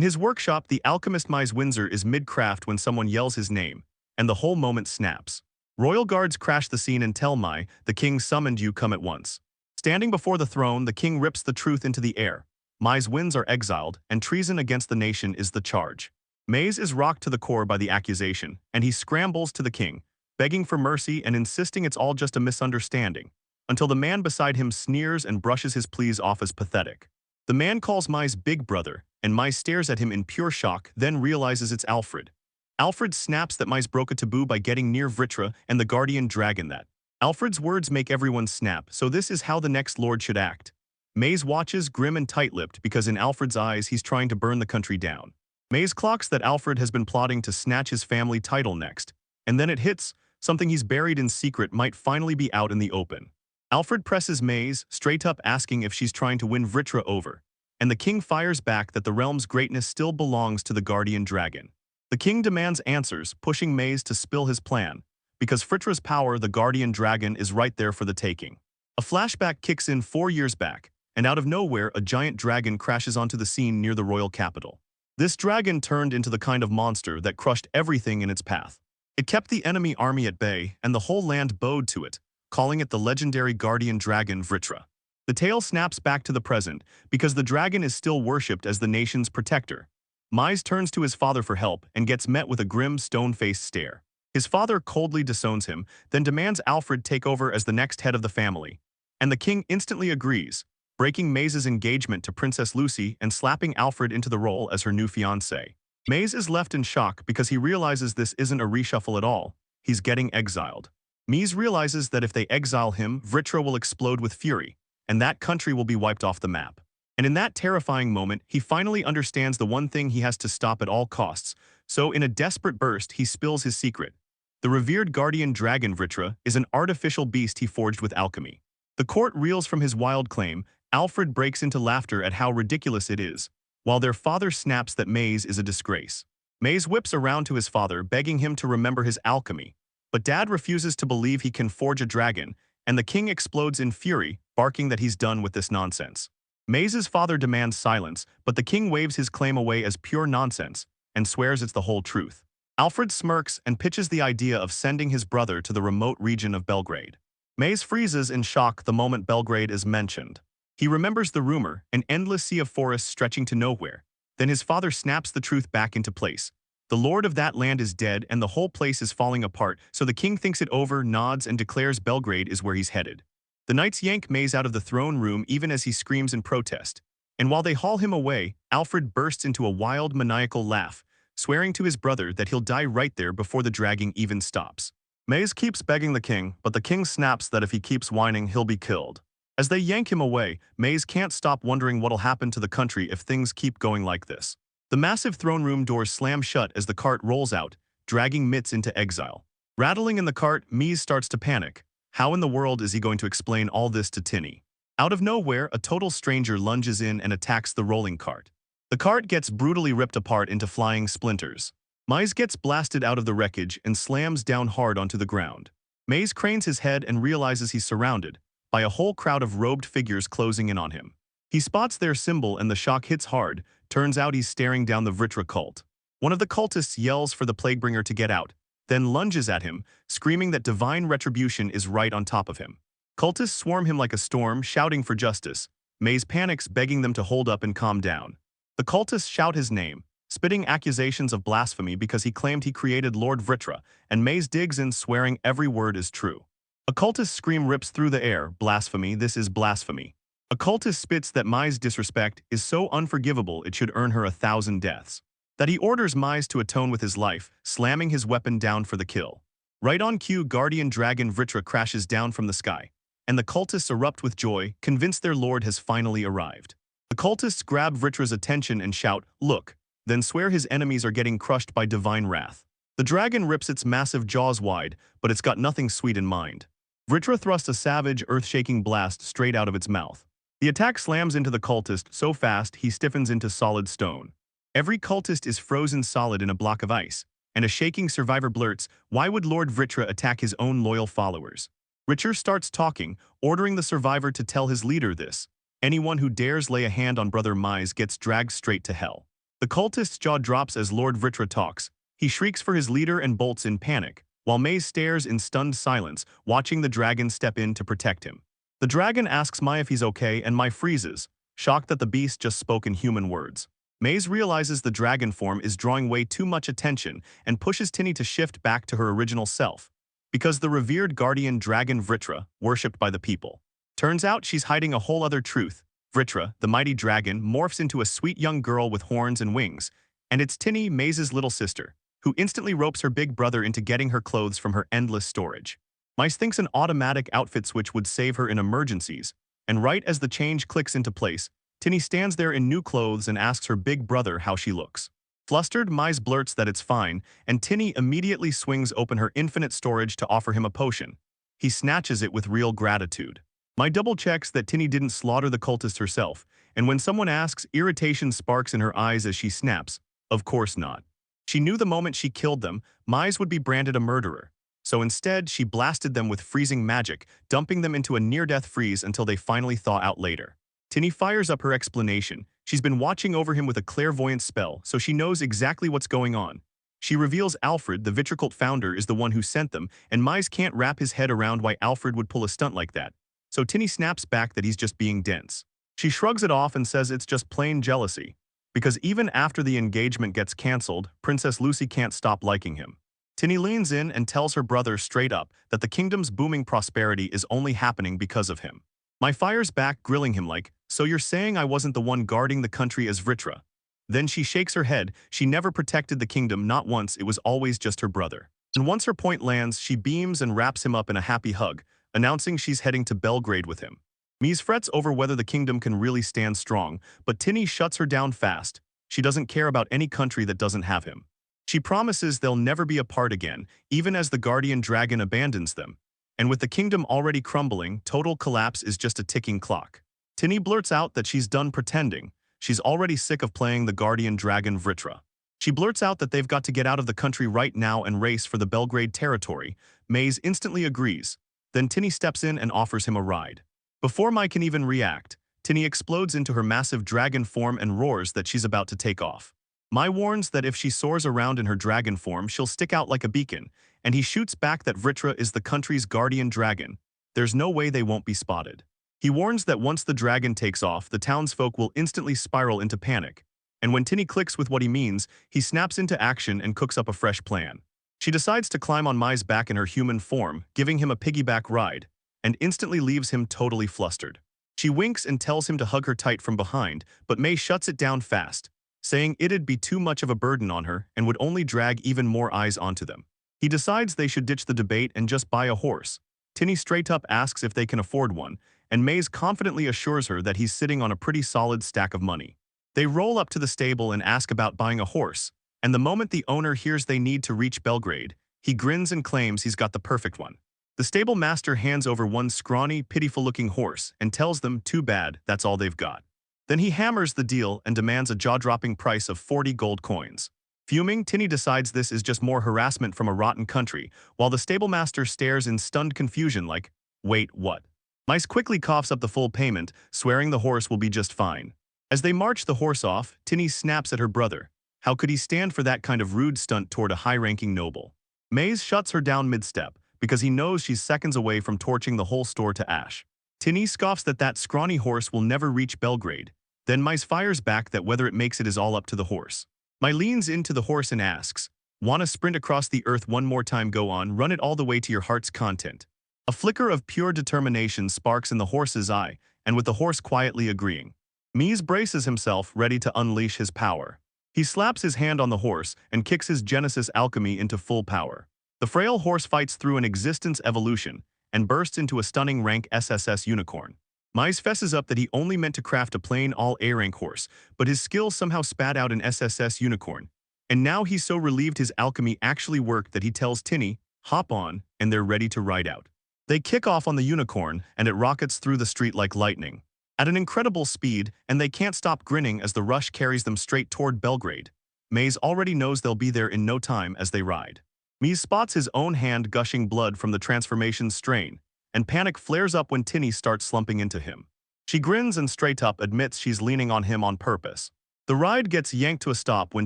In his workshop, the alchemist Mise Windsor is mid-craft when someone yells his name, and the whole moment snaps. Royal guards crash the scene and tell Mai, "The king summoned you, come at once." Standing before the throne, the king rips the truth into the air. Mai's winds are exiled, and treason against the nation is the charge. Maze is rocked to the core by the accusation, and he scrambles to the king, begging for mercy and insisting it's all just a misunderstanding, until the man beside him sneers and brushes his pleas off as pathetic. The man calls Mai's big brother, and Mai stares at him in pure shock, then realizes it's Alfred. Alfred snaps that Mise broke a taboo by getting near Vritra and the guardian dragon that. Alfred's words make everyone snap, so this is how the next lord should act. Maze watches, grim and tight-lipped, because in Alfred's eyes he's trying to burn the country down. Maze clocks that Alfred has been plotting to snatch his family title next, and then it hits, something he's buried in secret might finally be out in the open. Alfred presses Maze, straight up asking if she's trying to win Vritra over, and the king fires back that the realm's greatness still belongs to the guardian dragon. The king demands answers, pushing Maze to spill his plan, because Vritra's power, the guardian dragon, is right there for the taking. A flashback kicks in 4 years back, and out of nowhere a giant dragon crashes onto the scene near the royal capital. This dragon turned into the kind of monster that crushed everything in its path. It kept the enemy army at bay, and the whole land bowed to it, calling it the legendary guardian dragon Vritra. The tale snaps back to the present, because the dragon is still worshipped as the nation's protector. Mise turns to his father for help and gets met with a grim, stone-faced stare. His father coldly disowns him, then demands Alfred take over as the next head of the family. And the king instantly agrees, breaking Maze's engagement to Princess Lucy and slapping Alfred into the role as her new fiancé. Maze is left in shock because he realizes this isn't a reshuffle at all. He's getting exiled. Mise realizes that if they exile him, Vritra will explode with fury, and that country will be wiped off the map. And in that terrifying moment, he finally understands the one thing he has to stop at all costs, so in a desperate burst, he spills his secret. The revered guardian dragon Vritra is an artificial beast he forged with alchemy. The court reels from his wild claim. Alfred breaks into laughter at how ridiculous it is, while their father snaps that Maze is a disgrace. Maze whips around to his father, begging him to remember his alchemy, but Dad refuses to believe he can forge a dragon, and the king explodes in fury, barking that he's done with this nonsense. Maze's father demands silence, but the king waves his claim away as pure nonsense and swears it's the whole truth. Alfred smirks and pitches the idea of sending his brother to the remote region of Belgrade. Maze freezes in shock the moment Belgrade is mentioned. He remembers the rumor, an endless sea of forests stretching to nowhere. Then his father snaps the truth back into place. The lord of that land is dead and the whole place is falling apart, so the king thinks it over, nods, and declares Belgrade is where he's headed. The knights yank Maze out of the throne room even as he screams in protest. And while they haul him away, Alfred bursts into a wild, maniacal laugh, swearing to his brother that he'll die right there before the dragging even stops. Maze keeps begging the king, but the king snaps that if he keeps whining, he'll be killed. As they yank him away, Maze can't stop wondering what'll happen to the country if things keep going like this. The massive throne room doors slam shut as the cart rolls out, dragging Mitz into exile. Rattling in the cart, Maze starts to panic. How in the world is he going to explain all this to Tinny? Out of nowhere, a total stranger lunges in and attacks the rolling cart. The cart gets brutally ripped apart into flying splinters. Maze gets blasted out of the wreckage and slams down hard onto the ground. Maze cranes his head and realizes he's surrounded by a whole crowd of robed figures closing in on him. He spots their symbol and the shock hits hard. Turns out he's staring down the Vritra cult. One of the cultists yells for the Plaguebringer to get out, then lunges at him, screaming that divine retribution is right on top of him. Cultists swarm him like a storm, shouting for justice. Maze panics, begging them to hold up and calm down. The cultists shout his name, spitting accusations of blasphemy because he claimed he created Lord Vritra, and Maze digs in, swearing every word is true. A cultist's scream rips through the air, "Blasphemy, this is blasphemy." A cultist spits that Mai's disrespect is so unforgivable it should earn her 1,000 deaths. That he orders Mise to atone with his life, slamming his weapon down for the kill. Right on cue, guardian dragon Vritra crashes down from the sky, and the cultists erupt with joy, convinced their lord has finally arrived. The cultists grab Vritra's attention and shout, "Look," then swear his enemies are getting crushed by divine wrath. The dragon rips its massive jaws wide, but it's got nothing sweet in mind. Vritra thrusts a savage, earth-shaking blast straight out of its mouth. The attack slams into the cultist so fast he stiffens into solid stone. Every cultist is frozen solid in a block of ice, and a shaking survivor blurts, "Why would Lord Vritra attack his own loyal followers?" Richer starts talking, ordering the survivor to tell his leader this. Anyone who dares lay a hand on Brother Mise gets dragged straight to hell. The cultist's jaw drops as Lord Vritra talks. He shrieks for his leader and bolts in panic, while Maze stares in stunned silence, watching the dragon step in to protect him. The dragon asks Mai if he's okay, and Mai freezes, shocked that the beast just spoke in human words. Maze realizes the dragon form is drawing way too much attention and pushes Tinny to shift back to her original self, because the revered guardian dragon Vritra, worshipped by the people. Turns out she's hiding a whole other truth. Vritra, the mighty dragon, morphs into a sweet young girl with horns and wings, and it's Tinny, Maze's little sister, who instantly ropes her big brother into getting her clothes from her endless storage. Mice thinks an automatic outfit switch would save her in emergencies, and right as the change clicks into place, Tinny stands there in new clothes and asks her big brother how she looks. Flustered, Mice blurts that it's fine, and Tinny immediately swings open her infinite storage to offer him a potion. He snatches it with real gratitude. Mai double-checks that Tinny didn't slaughter the cultist herself, and when someone asks, irritation sparks in her eyes as she snaps, of course not. She knew the moment she killed them, Mize would be branded a murderer. So instead, she blasted them with freezing magic, dumping them into a near-death freeze until they finally thaw out later. Tinny fires up her explanation. She's been watching over him with a clairvoyant spell, so she knows exactly what's going on. She reveals Alfred, the Vitricult founder, is the one who sent them, and Mize can't wrap his head around why Alfred would pull a stunt like that. So Tinny snaps back that he's just being dense. She shrugs it off and says it's just plain jealousy, because even after the engagement gets cancelled, Princess Lucy can't stop liking him. Tinny leans in and tells her brother straight up that the kingdom's booming prosperity is only happening because of him. Mai fires back, grilling him like, so you're saying I wasn't the one guarding the country as Vritra? Then she shakes her head. She never protected the kingdom, not once, it was always just her brother. And once her point lands, she beams and wraps him up in a happy hug, announcing she's heading to Belgrade with him. Mies frets over whether the kingdom can really stand strong, but Tinny shuts her down fast. She doesn't care about any country that doesn't have him. She promises they'll never be apart again, even as the guardian dragon abandons them. And with the kingdom already crumbling, total collapse is just a ticking clock. Tinny blurts out that she's done pretending. She's already sick of playing the guardian dragon Vritra. She blurts out that they've got to get out of the country right now and race for the Belgrade territory. Maze instantly agrees. Then Tinny steps in and offers him a ride. Before Mai can even react, Tinny explodes into her massive dragon form and roars that she's about to take off. Mai warns that if she soars around in her dragon form, she'll stick out like a beacon, and he shoots back that Vritra is the country's guardian dragon. There's no way they won't be spotted. He warns that once the dragon takes off, the townsfolk will instantly spiral into panic. And when Tinny clicks with what he means, he snaps into action and cooks up a fresh plan. She decides to climb on Mai's back in her human form, giving him a piggyback ride, and instantly leaves him totally flustered. She winks and tells him to hug her tight from behind, but Mai shuts it down fast, saying it'd be too much of a burden on her and would only drag even more eyes onto them. He decides they should ditch the debate and just buy a horse. Tinny straight up asks if they can afford one, and Maze confidently assures her that he's sitting on a pretty solid stack of money. They roll up to the stable and ask about buying a horse, and the moment the owner hears they need to reach Belgrade, he grins and claims he's got the perfect one. The stable master hands over one scrawny, pitiful-looking horse and tells them, too bad, that's all they've got. Then he hammers the deal and demands a jaw-dropping price of 40 gold coins. Fuming, Tinny decides this is just more harassment from a rotten country, while the stable master stares in stunned confusion like, wait, what? Mice quickly coughs up the full payment, swearing the horse will be just fine. As they march the horse off, Tinny snaps at her brother. How could he stand for that kind of rude stunt toward a high-ranking noble? Maze shuts her down mid-step, because he knows she's seconds away from torching the whole store to ash. Tinny scoffs that scrawny horse will never reach Belgrade. Then Mice fires back that whether it makes it is all up to the horse. Mai leans into the horse and asks, wanna sprint across the earth one more time? Go on, run it all the way to your heart's content. A flicker of pure determination sparks in the horse's eye, and with the horse quietly agreeing. Mies braces himself, ready to unleash his power. He slaps his hand on the horse and kicks his Genesis alchemy into full power. The frail horse fights through an existence evolution and bursts into a stunning rank SSS unicorn. Mies fesses up that he only meant to craft a plain all-A-rank horse, but his skill somehow spat out an SSS unicorn. And now he's so relieved his alchemy actually worked that he tells Tinny, hop on, and they're ready to ride out. They kick off on the unicorn, and it rockets through the street like lightning. At an incredible speed, and they can't stop grinning as the rush carries them straight toward Belgrade. Maze already knows they'll be there in no time as they ride. Mies spots his own hand gushing blood from the transformation's strain, and panic flares up when Tinny starts slumping into him. She grins and straight up admits she's leaning on him on purpose. The ride gets yanked to a stop when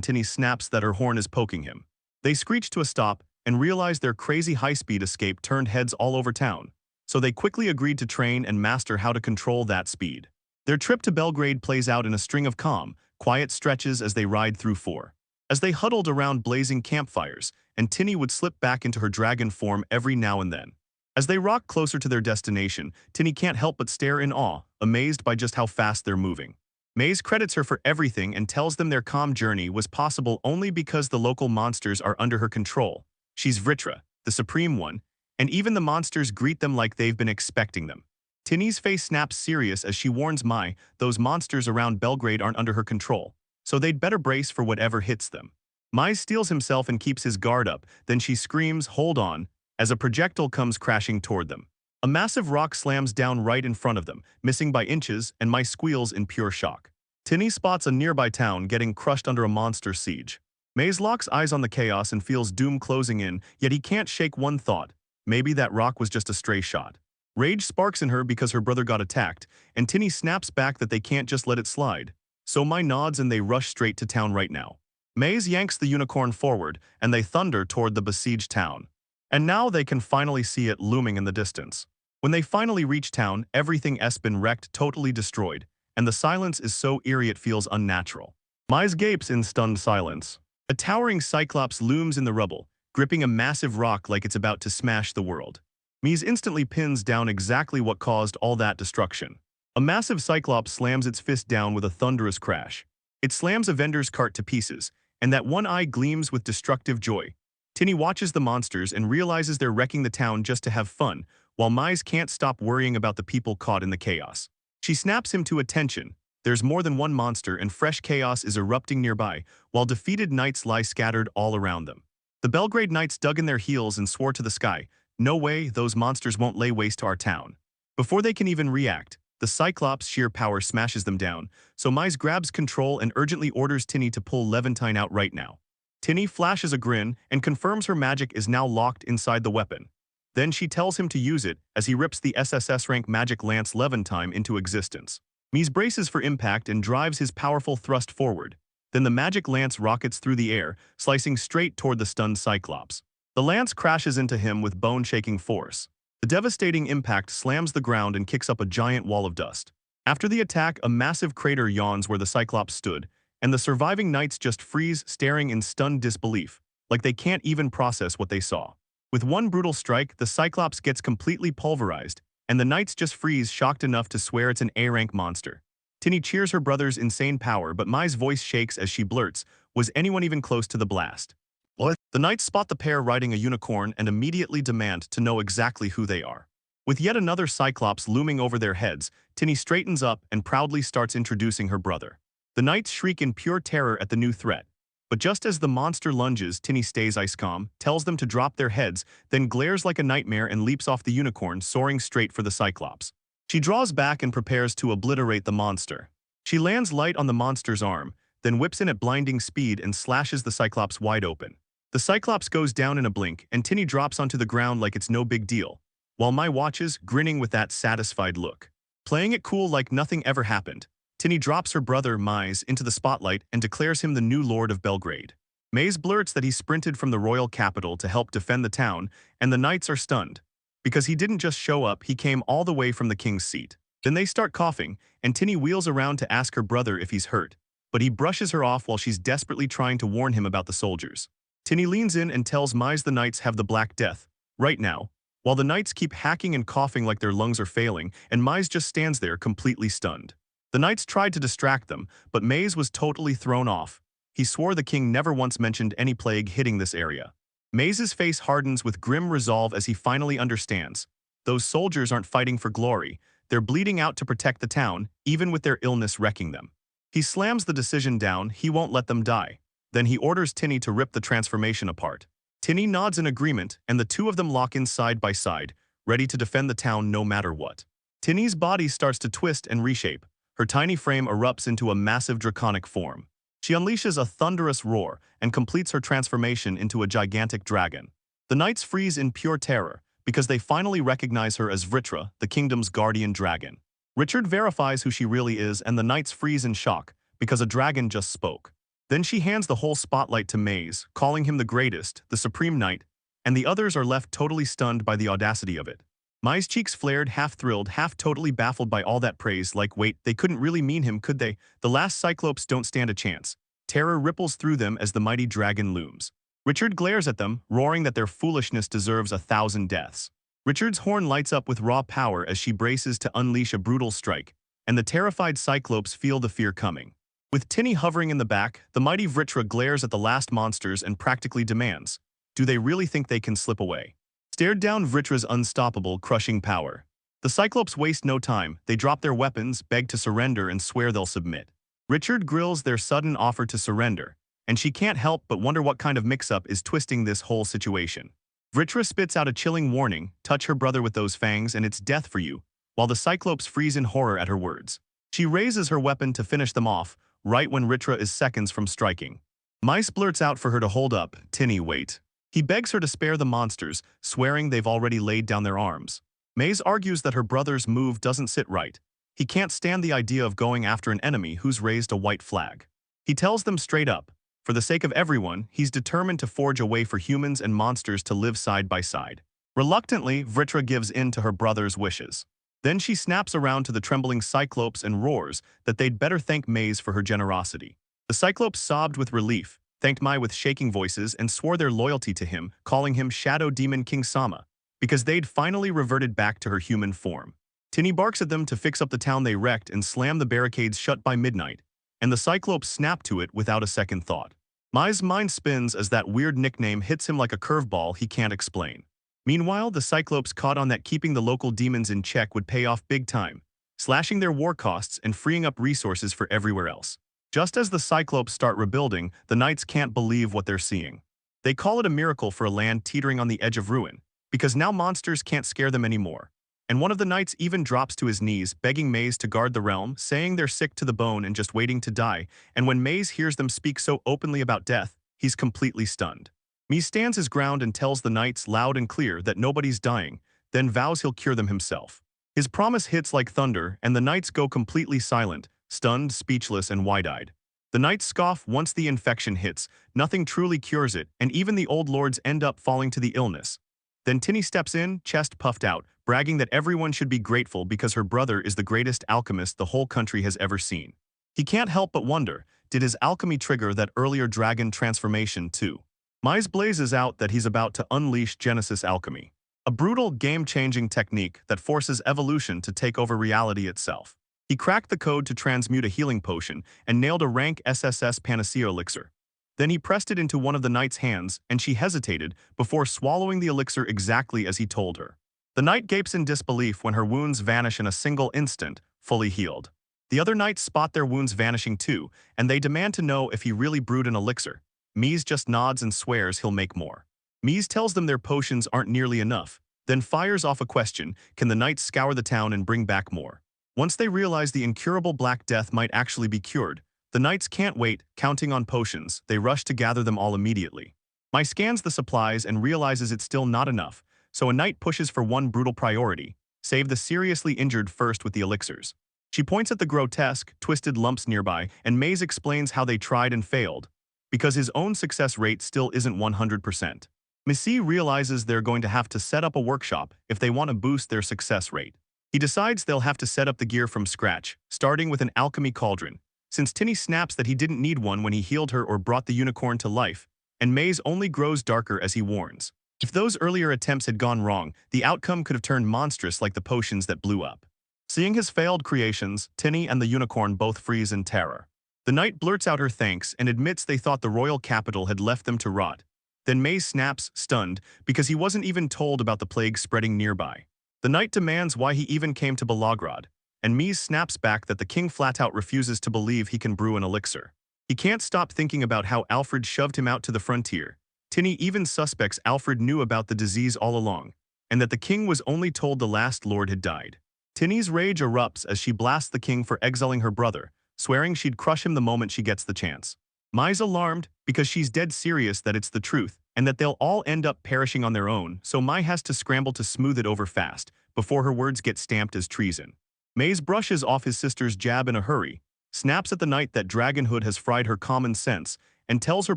Tinny snaps that her horn is poking him. They screech to a stop and realize their crazy high-speed escape turned heads all over town, so they quickly agreed to train and master how to control that speed. Their trip to Belgrade plays out in a string of calm, quiet stretches as they ride through four. As they huddled around blazing campfires, and Tinny would slip back into her dragon form every now and then. As they rock closer to their destination, Tinny can't help but stare in awe, amazed by just how fast they're moving. Maze credits her for everything and tells them their calm journey was possible only because the local monsters are under her control. She's Vritra, the Supreme One, and even the monsters greet them like they've been expecting them. Tinny's face snaps serious as she warns Mai those monsters around Belgrade aren't under her control, so they'd better brace for whatever hits them. Mai steels himself and keeps his guard up, then she screams, "Hold on," as a projectile comes crashing toward them. A massive rock slams down right in front of them, missing by inches, and Mai squeals in pure shock. Tinny spots a nearby town getting crushed under a monster siege. Maze locks eyes on the chaos and feels doom closing in, yet he can't shake one thought. Maybe that rock was just a stray shot. Rage sparks in her because her brother got attacked, and Tinny snaps back that they can't just let it slide. So Mai nods and they rush straight to town right now. Maze yanks the unicorn forward, and they thunder toward the besieged town. And now they can finally see it looming in the distance. When they finally reach town, everything has been wrecked, totally destroyed, and the silence is so eerie it feels unnatural. Mai's gapes in stunned silence. A towering cyclops looms in the rubble, gripping a massive rock like it's about to smash the world. Mies instantly pins down exactly what caused all that destruction. A massive cyclops slams its fist down with a thunderous crash. It slams a vendor's cart to pieces, and that one eye gleams with destructive joy. Tinny watches the monsters and realizes they're wrecking the town just to have fun, while Mies can't stop worrying about the people caught in the chaos. She snaps him to attention. There's more than one monster and fresh chaos is erupting nearby, while defeated knights lie scattered all around them. The Belgrade knights dug in their heels and swore to the sky, "No way, those monsters won't lay waste to our town." Before they can even react, the Cyclops' sheer power smashes them down, so Mies grabs control and urgently orders Tinny to pull Levantine out right now. Tinny flashes a grin and confirms her magic is now locked inside the weapon. Then she tells him to use it as he rips the SSS rank magic lance Levantine into existence. Mies braces for impact and drives his powerful thrust forward. Then the magic lance rockets through the air, slicing straight toward the stunned Cyclops. The lance crashes into him with bone-shaking force. The devastating impact slams the ground and kicks up a giant wall of dust. After the attack, a massive crater yawns where the Cyclops stood, and the surviving knights just freeze, staring in stunned disbelief, like they can't even process what they saw. With one brutal strike, the Cyclops gets completely pulverized, and the knights just freeze, shocked enough to swear it's an A-rank monster. Tinny cheers her brother's insane power, but Mai's voice shakes as she blurts, "Was anyone even close to the blast?" What? The knights spot the pair riding a unicorn and immediately demand to know exactly who they are. With yet another Cyclops looming over their heads, Tinny straightens up and proudly starts introducing her brother. The knights shriek in pure terror at the new threat. But just as the monster lunges, Tinny stays ice calm, tells them to drop their heads, then glares like a nightmare and leaps off the unicorn, soaring straight for the Cyclops. She draws back and prepares to obliterate the monster. She lands light on the monster's arm, then whips in at blinding speed and slashes the Cyclops wide open. The Cyclops goes down in a blink, and Tinny drops onto the ground like it's no big deal, while Mai watches, grinning with that satisfied look. Playing it cool like nothing ever happened, Tinny drops her brother, Mies, into the spotlight and declares him the new Lord of Belgrade. Maze blurts that he sprinted from the royal capital to help defend the town, and the knights are stunned. Because he didn't just show up, he came all the way from the king's seat. Then they start coughing, and Tinny wheels around to ask her brother if he's hurt, but he brushes her off while she's desperately trying to warn him about the soldiers. Tinny leans in and tells Mies the knights have the Black Death, right now, while the knights keep hacking and coughing like their lungs are failing, and Mies just stands there completely stunned. The knights tried to distract them, but Maze was totally thrown off. He swore the king never once mentioned any plague hitting this area. Maze's face hardens with grim resolve as he finally understands. Those soldiers aren't fighting for glory, they're bleeding out to protect the town, even with their illness wrecking them. He slams the decision down, he won't let them die. Then he orders Tinny to rip the transformation apart. Tinny nods in agreement, and the two of them lock in side by side, ready to defend the town no matter what. Tinny's body starts to twist and reshape. Her tiny frame erupts into a massive draconic form. She unleashes a thunderous roar and completes her transformation into a gigantic dragon. The knights freeze in pure terror because they finally recognize her as Vritra, the kingdom's guardian dragon. Richard verifies who she really is, and the knights freeze in shock, because a dragon just spoke. Then she hands the whole spotlight to Maze, calling him the greatest, the supreme knight, and the others are left totally stunned by the audacity of it. Mai's cheeks flared, half thrilled, half totally baffled by all that praise, like wait, they couldn't really mean him, could they? The last Cyclopes don't stand a chance. Terror ripples through them as the mighty dragon looms. Richard glares at them, roaring that their foolishness deserves 1,000 deaths. Richard's horn lights up with raw power as she braces to unleash a brutal strike, and the terrified Cyclopes feel the fear coming. With Tinny hovering in the back, the mighty Vritra glares at the last monsters and practically demands, do they really think they can slip away? Stared down Vritra's unstoppable, crushing power. The Cyclopes waste no time, they drop their weapons, beg to surrender and swear they'll submit. Richard grills their sudden offer to surrender, and she can't help but wonder what kind of mix-up is twisting this whole situation. Vritra spits out a chilling warning, touch her brother with those fangs and it's death for you, while the Cyclopes freeze in horror at her words. She raises her weapon to finish them off, right when Vritra is seconds from striking. Mice blurts out for her to hold up, Tinny, wait. He begs her to spare the monsters, swearing they've already laid down their arms. Maze argues that her brother's move doesn't sit right. He can't stand the idea of going after an enemy who's raised a white flag. He tells them straight up, for the sake of everyone, he's determined to forge a way for humans and monsters to live side by side. Reluctantly, Vritra gives in to her brother's wishes. Then she snaps around to the trembling Cyclopes and roars that they'd better thank Maze for her generosity. The Cyclopes sobbed with relief, thanked Mai with shaking voices and swore their loyalty to him, calling him Shadow Demon King Sama, because they'd finally reverted back to her human form. Tinny barks at them to fix up the town they wrecked and slam the barricades shut by midnight, and the Cyclopes snap to it without a second thought. Mai's mind spins as that weird nickname hits him like a curveball he can't explain. Meanwhile, the Cyclopes caught on that keeping the local demons in check would pay off big time, slashing their war costs and freeing up resources for everywhere else. Just as the Cyclopes start rebuilding, the knights can't believe what they're seeing. They call it a miracle for a land teetering on the edge of ruin, because now monsters can't scare them anymore. And one of the knights even drops to his knees, begging Maze to guard the realm, saying they're sick to the bone and just waiting to die, and when Maze hears them speak so openly about death, he's completely stunned. Maze stands his ground and tells the knights loud and clear that nobody's dying, then vows he'll cure them himself. His promise hits like thunder, and the knights go completely silent, stunned, speechless, and wide-eyed. The knights scoff once the infection hits, nothing truly cures it, and even the old lords end up falling to the illness. Then Tinny steps in, chest puffed out, bragging that everyone should be grateful because her brother is the greatest alchemist the whole country has ever seen. He can't help but wonder, did his alchemy trigger that earlier dragon transformation too? Mize blazes out that he's about to unleash Genesis alchemy, a brutal, game-changing technique that forces evolution to take over reality itself. He cracked the code to transmute a healing potion and nailed a rank SSS Panacea elixir. Then he pressed it into one of the knight's hands, and she hesitated before swallowing the elixir exactly as he told her. The knight gapes in disbelief when her wounds vanish in a single instant, fully healed. The other knights spot their wounds vanishing too, and they demand to know if he really brewed an elixir. Mies just nods and swears he'll make more. Mies tells them their potions aren't nearly enough, then fires off a question, can the knights scour the town and bring back more? Once they realize the incurable Black Death might actually be cured, the knights can't wait, counting on potions, they rush to gather them all immediately. Mai scans the supplies and realizes it's still not enough, so a knight pushes for one brutal priority, save the seriously injured first with the elixirs. She points at the grotesque, twisted lumps nearby, and Maze explains how they tried and failed, because his own success rate still isn't 100%. Missy realizes they're going to have to set up a workshop if they want to boost their success rate. He decides they'll have to set up the gear from scratch, starting with an alchemy cauldron, since Tinny snaps that he didn't need one when he healed her or brought the unicorn to life, and Maze only grows darker as he warns. If those earlier attempts had gone wrong, the outcome could have turned monstrous like the potions that blew up. Seeing his failed creations, Tinny and the unicorn both freeze in terror. The knight blurts out her thanks and admits they thought the royal capital had left them to rot. Then Maze snaps, stunned, because he wasn't even told about the plague spreading nearby. The knight demands why he even came to Belgrade, and Mies snaps back that the king flat-out refuses to believe he can brew an elixir. He can't stop thinking about how Alfred shoved him out to the frontier. Tinny even suspects Alfred knew about the disease all along, and that the king was only told the last lord had died. Tinny's rage erupts as she blasts the king for exiling her brother, swearing she'd crush him the moment she gets the chance. Mai's alarmed because she's dead serious that it's the truth and that they'll all end up perishing on their own, so Mai has to scramble to smooth it over fast before her words get stamped as treason. Maze brushes off his sister's jab in a hurry, snaps at the night that Dragonhood has fried her common sense, and tells her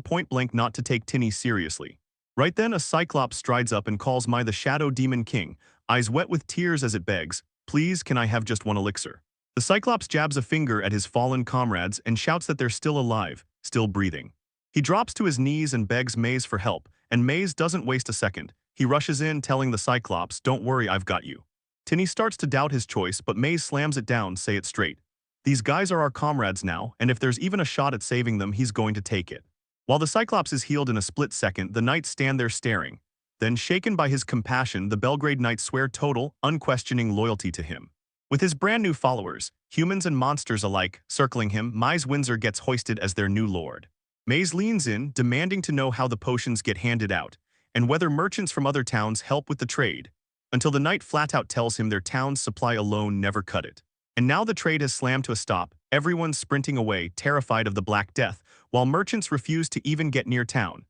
point-blank not to take Tinny seriously. Right then, a Cyclops strides up and calls Mai the Shadow Demon King, eyes wet with tears as it begs, "Please, can I have just one elixir?" The Cyclops jabs a finger at his fallen comrades and shouts that they're still alive, still breathing. He drops to his knees and begs Maze for help, and Maze doesn't waste a second. He rushes in, telling the Cyclops, "Don't worry, I've got you." Tinny starts to doubt his choice, but Maze slams it down, "Say it straight. These guys are our comrades now, and if there's even a shot at saving them, he's going to take it." While the Cyclops is healed in a split second, the knights stand there staring. Then, shaken by his compassion, the Belgrade knights swear total, unquestioning loyalty to him. With his brand new followers, humans and monsters alike, circling him, Maze Windsor gets hoisted as their new lord. Maze leans in, demanding to know how the potions get handed out, and whether merchants from other towns help with the trade, until the knight flat out tells him their town's supply alone never cut it. And now the trade has slammed to a stop, everyone's sprinting away, terrified of the Black Death, while merchants refuse to even get near town.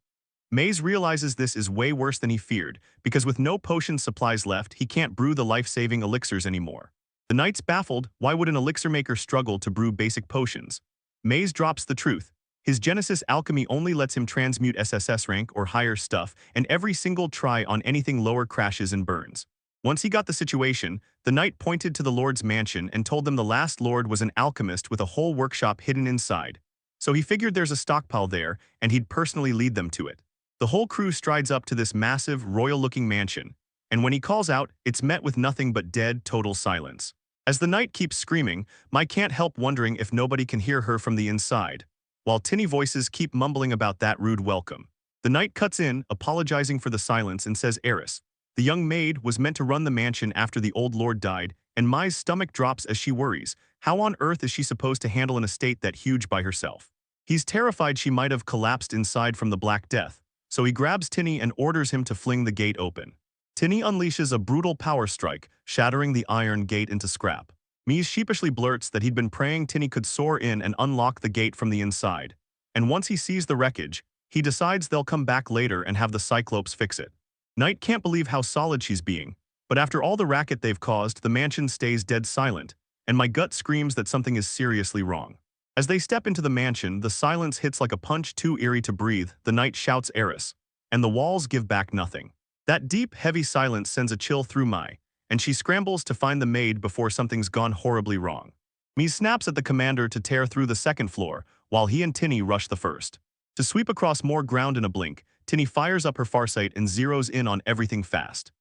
Maze realizes this is way worse than he feared, because with no potion supplies left, he can't brew the life-saving elixirs anymore. The knights baffled, why would an elixir maker struggle to brew basic potions? Maze drops the truth. His Genesis alchemy only lets him transmute SSS rank or higher stuff, and every single try on anything lower crashes and burns. Once he got the situation, the knight pointed to the Lord's mansion and told them the last Lord was an alchemist with a whole workshop hidden inside. So he figured there's a stockpile there, and he'd personally lead them to it. The whole crew strides up to this massive, royal-looking mansion, and when he calls out, it's met with nothing but dead, total silence. As the knight keeps screaming, Mai can't help wondering if nobody can hear her from the inside, while tinny voices keep mumbling about that rude welcome. The knight cuts in, apologizing for the silence, and says Eris, the young maid, was meant to run the mansion after the old lord died, and Mai's stomach drops as she worries. How on earth is she supposed to handle an estate that huge by herself? He's terrified she might have collapsed inside from the Black Death, so he grabs Tinny and orders him to fling the gate open. Tinny unleashes a brutal power strike, shattering the iron gate into scrap. Mies sheepishly blurts that he'd been praying Tinny could soar in and unlock the gate from the inside. And once he sees the wreckage, he decides they'll come back later and have the Cyclops fix it. Knight can't believe how solid she's being, but after all the racket they've caused, the mansion stays dead silent, and my gut screams that something is seriously wrong. As they step into the mansion, the silence hits like a punch too eerie to breathe. The knight shouts Eris, and the walls give back nothing. That deep, heavy silence sends a chill through Mai, and she scrambles to find the maid before something's gone horribly wrong. Mies snaps at the commander to tear through the second floor, while he and Tinny rush the first. To sweep across more ground in a blink, Tinny fires up her farsight and zeroes in on everything fast.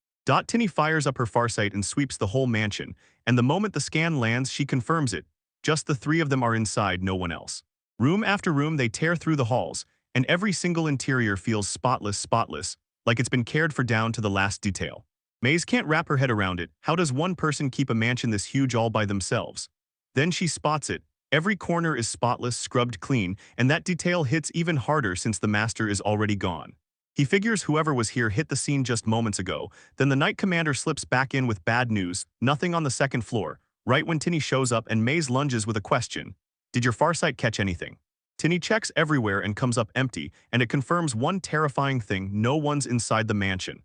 Tinny fires up her farsight and sweeps the whole mansion, and the moment the scan lands, she confirms it. Just the three of them are inside, no one else. Room after room, they tear through the halls, and every single interior feels spotless, like it's been cared for down to the last detail. Maze can't wrap her head around it. How does one person keep a mansion this huge all by themselves? Then she spots it. Every corner is spotless, scrubbed clean, and that detail hits even harder since the master is already gone. He figures whoever was here hit the scene just moments ago. Then the knight commander slips back in with bad news, nothing on the second floor, right when Tinny shows up and Maze lunges with a question. Did your farsight catch anything? Tinny checks everywhere and comes up empty, and it confirms one terrifying thing: no one's inside the mansion.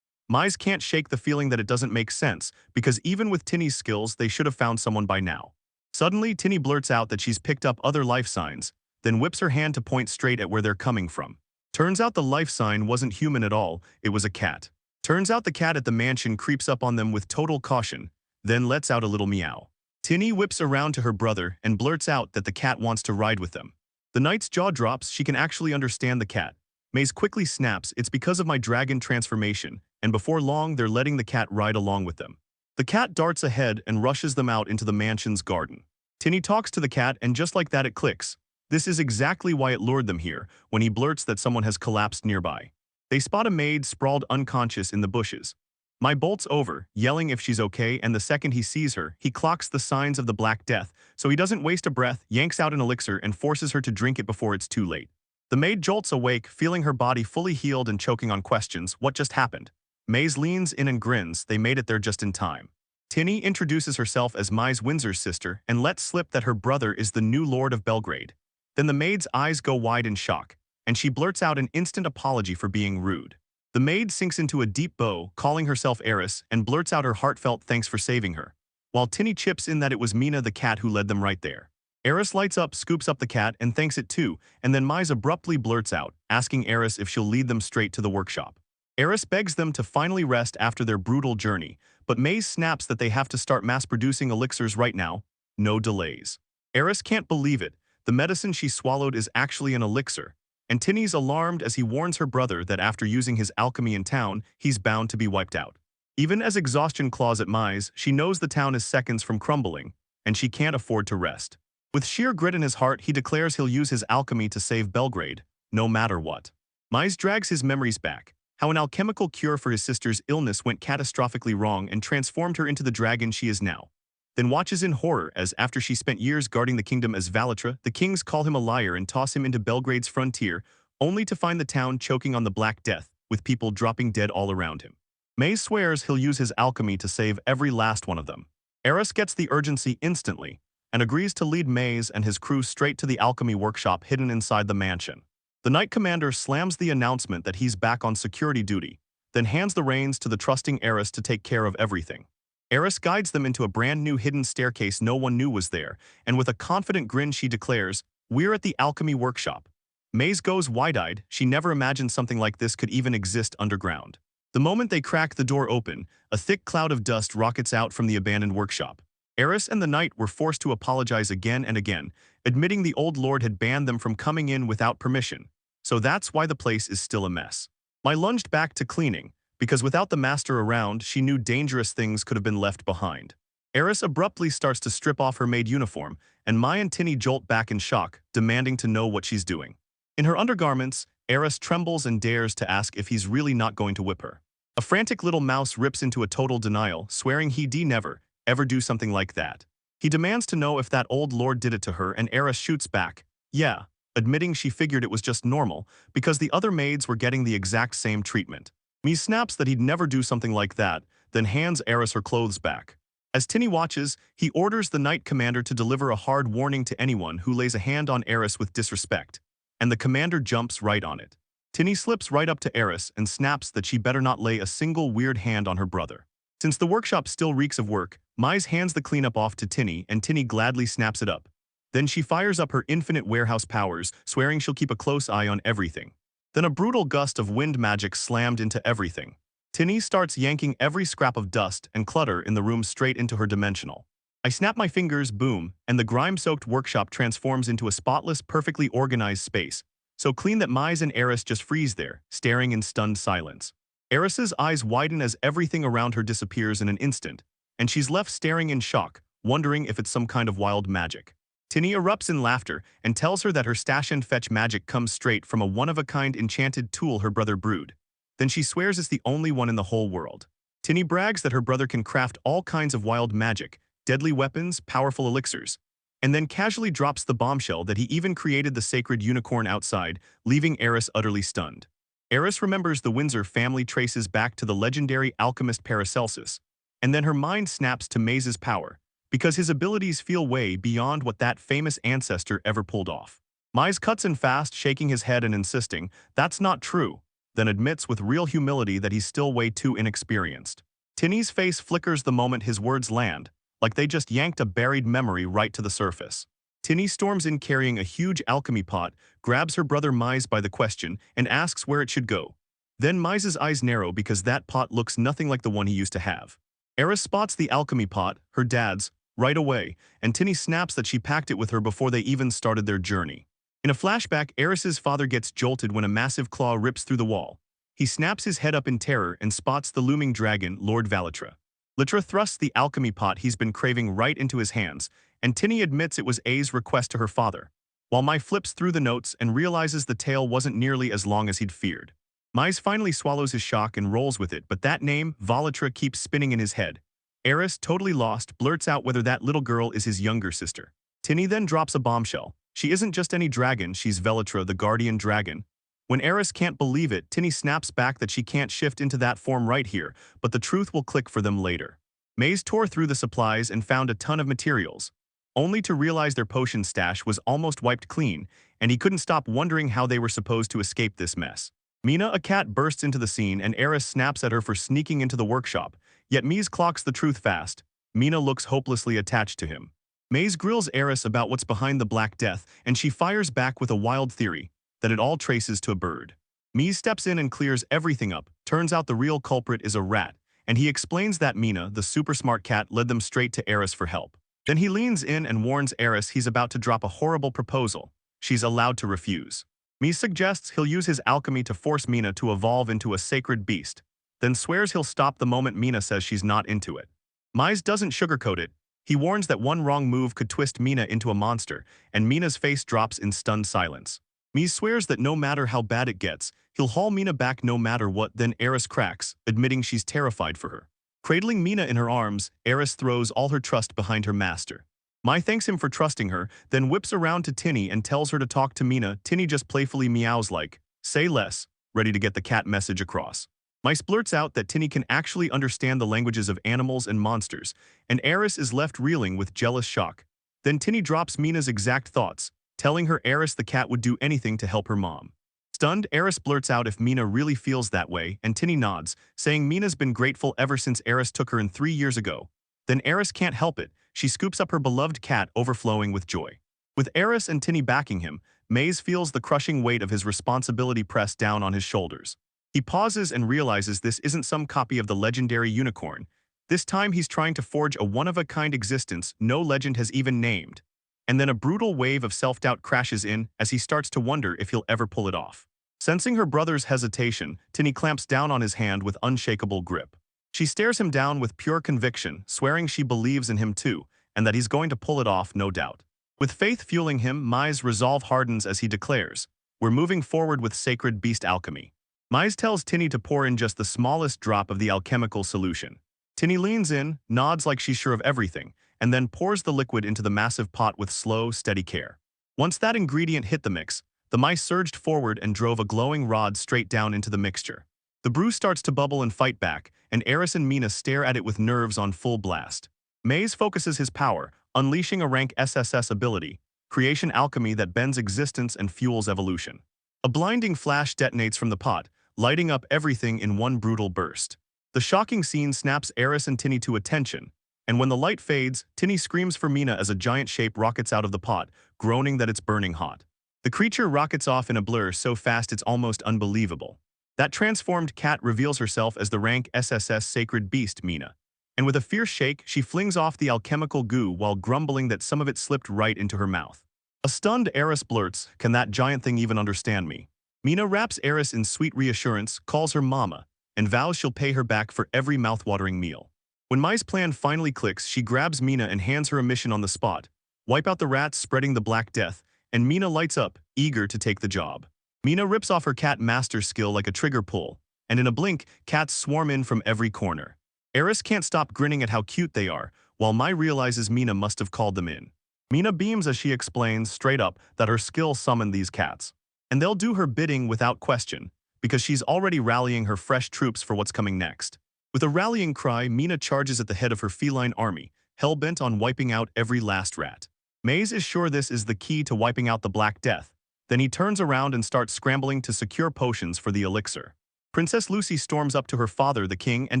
Maze can't shake the feeling that it doesn't make sense, because even with Tinny's skills, they should have found someone by now. Suddenly, Tinny blurts out that she's picked up other life signs, then whips her hand to point straight at where they're coming from. Turns out the life sign wasn't human at all, it was a cat. Turns out the cat at the mansion creeps up on them with total caution, then lets out a little meow. Tinny whips around to her brother and blurts out that the cat wants to ride with them. The knight's jaw drops. She can actually understand the cat. Maze quickly snaps, "It's because of my dragon transformation," and before long they're letting the cat ride along with them. The cat darts ahead and rushes them out into the mansion's garden. Tinny talks to the cat, and just like that it clicks. This is exactly why it lured them here, when he blurts that someone has collapsed nearby. They spot a maid sprawled unconscious in the bushes. Mai bolts over, yelling if she's okay, and the second he sees her, he clocks the signs of the Black Death, so he doesn't waste a breath, yanks out an elixir, and forces her to drink it before it's too late. The maid jolts awake, feeling her body fully healed and choking on questions. What just happened? Maze leans in and grins. They made it there just in time. Tinny introduces herself as Maze Windsor's sister and lets slip that her brother is the new Lord of Belgrade. Then the maid's eyes go wide in shock, and she blurts out an instant apology for being rude. The maid sinks into a deep bow, calling herself Eris, and blurts out her heartfelt thanks for saving her, while Tinny chips in that it was Mina the cat who led them right there. Eris lights up, scoops up the cat, and thanks it too, and then Mise abruptly blurts out, asking Eris if she'll lead them straight to the workshop. Eris begs them to finally rest after their brutal journey, but Mise snaps that they have to start mass-producing elixirs right now. No delays. Eris can't believe it. The medicine she swallowed is actually an elixir, and Tinny's alarmed as he warns her brother that after using his alchemy in town, he's bound to be wiped out. Even as exhaustion claws at Mise, she knows the town is seconds from crumbling, and she can't afford to rest. With sheer grit in his heart, he declares he'll use his alchemy to save Belgrade, no matter what. Mise drags his memories back, how an alchemical cure for his sister's illness went catastrophically wrong and transformed her into the dragon she is now. Then watches in horror as, after she spent years guarding the kingdom as Valatra, the kings call him a liar and toss him into Belgrade's frontier, only to find the town choking on the Black Death, with people dropping dead all around him. Mise swears he'll use his alchemy to save every last one of them. Eris gets the urgency instantly, and agrees to lead Mise and his crew straight to the alchemy workshop hidden inside the mansion. The Knight Commander slams the announcement that he's back on security duty, then hands the reins to the trusting Eris to take care of everything. Eris guides them into a brand new hidden staircase no one knew was there, and with a confident grin she declares, "We're at the alchemy workshop." Mise goes wide-eyed. She never imagined something like this could even exist underground. The moment they crack the door open, a thick cloud of dust rockets out from the abandoned workshop. Eris and the knight were forced to apologize again and again, admitting the old lord had banned them from coming in without permission. So that's why the place is still a mess. Mai lunged back to cleaning, because without the master around, she knew dangerous things could have been left behind. Eris abruptly starts to strip off her maid uniform, and Mai and Tinny jolt back in shock, demanding to know what she's doing. In her undergarments, Eris trembles and dares to ask if he's really not going to whip her. A frantic little mouse rips into a total denial, swearing he'd never, ever do something like that. He demands to know if that old lord did it to her, and Eris shoots back, yeah, admitting she figured it was just normal, because the other maids were getting the exact same treatment. Mise snaps that he'd never do something like that, then hands Eris her clothes back. As Tinny watches, he orders the Knight Commander to deliver a hard warning to anyone who lays a hand on Eris with disrespect, and the commander jumps right on it. Tinny slips right up to Eris and snaps that she better not lay a single weird hand on her brother. Since the workshop still reeks of work, Mise hands the cleanup off to Tinny, and Tinny gladly snaps it up. Then she fires up her infinite warehouse powers, swearing she'll keep a close eye on everything. Then a brutal gust of wind magic slammed into everything. Tinny starts yanking every scrap of dust and clutter in the room straight into her dimensional. I snap my fingers, boom, and the grime-soaked workshop transforms into a spotless, perfectly organized space, so clean that Mise and Eris just freeze there, staring in stunned silence. Eris's eyes widen as everything around her disappears in an instant, and she's left staring in shock, wondering if it's some kind of wild magic. Tinny erupts in laughter and tells her that her stash and fetch magic comes straight from a one-of-a-kind enchanted tool her brother brewed. Then she swears it's the only one in the whole world. Tinny brags that her brother can craft all kinds of wild magic, deadly weapons, powerful elixirs, and then casually drops the bombshell that he even created the sacred unicorn outside, leaving Eris utterly stunned. Eris remembers the Windsor family traces back to the legendary alchemist Paracelsus, and then her mind snaps to Mise's power, because his abilities feel way beyond what that famous ancestor ever pulled off. Mise cuts in fast, shaking his head and insisting, that's not true, then admits with real humility that he's still way too inexperienced. Tinny's face flickers the moment his words land, like they just yanked a buried memory right to the surface. Tinny storms in carrying a huge alchemy pot, grabs her brother Mise by the question, and asks where it should go. Then Mise's eyes narrow because that pot looks nothing like the one he used to have. Eris spots the alchemy pot, her dad's, right away, and Tinny snaps that she packed it with her before they even started their journey. In a flashback, Eris's father gets jolted when a massive claw rips through the wall. He snaps his head up in terror and spots the looming dragon, Lord Valatra. Litra thrusts the alchemy pot he's been craving right into his hands, and Tinny admits it was A's request to her father, while Mai flips through the notes and realizes the tale wasn't nearly as long as he'd feared. Mise finally swallows his shock and rolls with it, but that name, Valatra, keeps spinning in his head. Eris, totally lost, blurts out whether that little girl is his younger sister. Tinny then drops a bombshell. She isn't just any dragon, she's Velatra, the guardian dragon. When Eris can't believe it, Tinny snaps back that she can't shift into that form right here, but the truth will click for them later. Mise tore through the supplies and found a ton of materials, only to realize their potion stash was almost wiped clean, and he couldn't stop wondering how they were supposed to escape this mess. Mina, a cat, bursts into the scene, and Eris snaps at her for sneaking into the workshop, yet Mise clocks the truth fast. Mina looks hopelessly attached to him. Maze grills Eris about what's behind the Black Death, and she fires back with a wild theory that it all traces to a bird. Mies steps in and clears everything up. Turns out the real culprit is a rat, and he explains that Mina, the super smart cat, led them straight to Eris for help. Then he leans in and warns Eris he's about to drop a horrible proposal. She's allowed to refuse. Mies suggests he'll use his alchemy to force Mina to evolve into a sacred beast, then swears he'll stop the moment Mina says she's not into it. Mies doesn't sugarcoat it. He warns that one wrong move could twist Mina into a monster, and Mina's face drops in stunned silence. Mies swears that no matter how bad it gets, he'll haul Mina back no matter what. Then Eris cracks, admitting she's terrified for her. Cradling Mina in her arms, Eris throws all her trust behind her master. Mai thanks him for trusting her, then whips around to Tinny and tells her to talk to Mina. Tinny just playfully meows like, "Say less," ready to get the cat message across. Mai blurts out that Tinny can actually understand the languages of animals and monsters, and Eris is left reeling with jealous shock. Then Tinny drops Mina's exact thoughts, telling her Eris the cat would do anything to help her mom. Stunned, Eris blurts out if Mina really feels that way, and Tinny nods, saying Mina's been grateful ever since Eris took her in 3 years ago. Then Eris can't help it. She scoops up her beloved cat, overflowing with joy. With Eris and Tinny backing him, Maze feels the crushing weight of his responsibility pressed down on his shoulders. He pauses and realizes this isn't some copy of the legendary unicorn. This time he's trying to forge a one-of-a-kind existence no legend has even named. And then a brutal wave of self-doubt crashes in as he starts to wonder if he'll ever pull it off. Sensing her brother's hesitation, Tinny clamps down on his hand with unshakable grip. She stares him down with pure conviction, swearing she believes in him too, and that he's going to pull it off, no doubt. With faith fueling him, Mai's resolve hardens as he declares, "We're moving forward with sacred beast alchemy." Mai tells Tinny to pour in just the smallest drop of the alchemical solution. Tinny leans in, nods like she's sure of everything, and then pours the liquid into the massive pot with slow, steady care. Once that ingredient hit the mix, the mice surged forward and drove a glowing rod straight down into the mixture. The brew starts to bubble and fight back, and Eris and Mina stare at it with nerves on full blast. Maze focuses his power, unleashing a rank SSS ability, creation alchemy that bends existence and fuels evolution. A blinding flash detonates from the pot, lighting up everything in one brutal burst. The shocking scene snaps Eris and Tinny to attention, and when the light fades, Tinny screams for Mina as a giant shape rockets out of the pot, groaning that it's burning hot. The creature rockets off in a blur so fast it's almost unbelievable. That transformed cat reveals herself as the rank SSS sacred beast Mina, and with a fierce shake, she flings off the alchemical goo while grumbling that some of it slipped right into her mouth. A stunned Eris blurts, "Can that giant thing even understand me?" Mina wraps Eris in sweet reassurance, calls her mama, and vows she'll pay her back for every mouthwatering meal. When Mai's plan finally clicks, she grabs Mina and hands her a mission on the spot: wipe out the rats spreading the Black Death, and Mina lights up, eager to take the job. Mina rips off her cat master skill like a trigger pull, and in a blink, cats swarm in from every corner. Eris can't stop grinning at how cute they are, while Mai realizes Mina must have called them in. Mina beams as she explains, straight up, that her skill summoned these cats. And they'll do her bidding without question, because she's already rallying her fresh troops for what's coming next. With a rallying cry, Mina charges at the head of her feline army, hell-bent on wiping out every last rat. Maze is sure this is the key to wiping out the Black Death. Then he turns around and starts scrambling to secure potions for the elixir. Princess Lucy storms up to her father, the king, and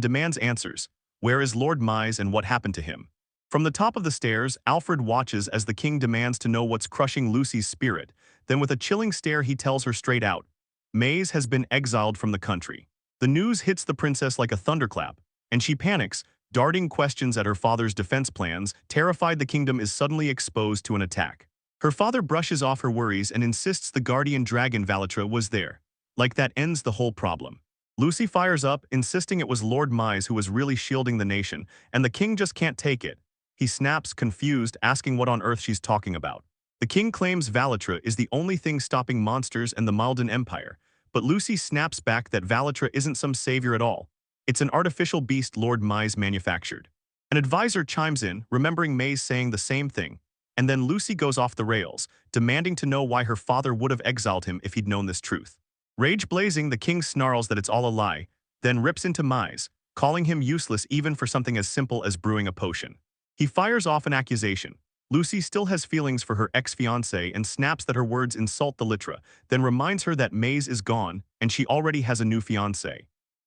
demands answers. Where is Lord Mies and what happened to him? From the top of the stairs, Alfred watches as the king demands to know what's crushing Lucy's spirit. Then with a chilling stare he tells her straight out, Maze has been exiled from the country. The news hits the princess like a thunderclap, and she panics, darting questions at her father's defense plans, terrified the kingdom is suddenly exposed to an attack. Her father brushes off her worries and insists the guardian dragon Valatra was there. Like that ends the whole problem. Lucy fires up, insisting it was Lord Mies who was really shielding the nation, and the king just can't take it. He snaps, confused, asking what on earth she's talking about. The king claims Valatra is the only thing stopping monsters and the Malden Empire, but Lucy snaps back that Valatra isn't some savior at all. It's an artificial beast Lord Mies manufactured. An advisor chimes in, remembering Maze saying the same thing, and then Lucy goes off the rails, demanding to know why her father would have exiled him if he'd known this truth. Rage blazing, the king snarls that it's all a lie, then rips into Mies, calling him useless even for something as simple as brewing a potion. He fires off an accusation. Lucy still has feelings for her ex-fiancé and snaps that her words insult the Litra, then reminds her that Maze is gone and she already has a new fiancé.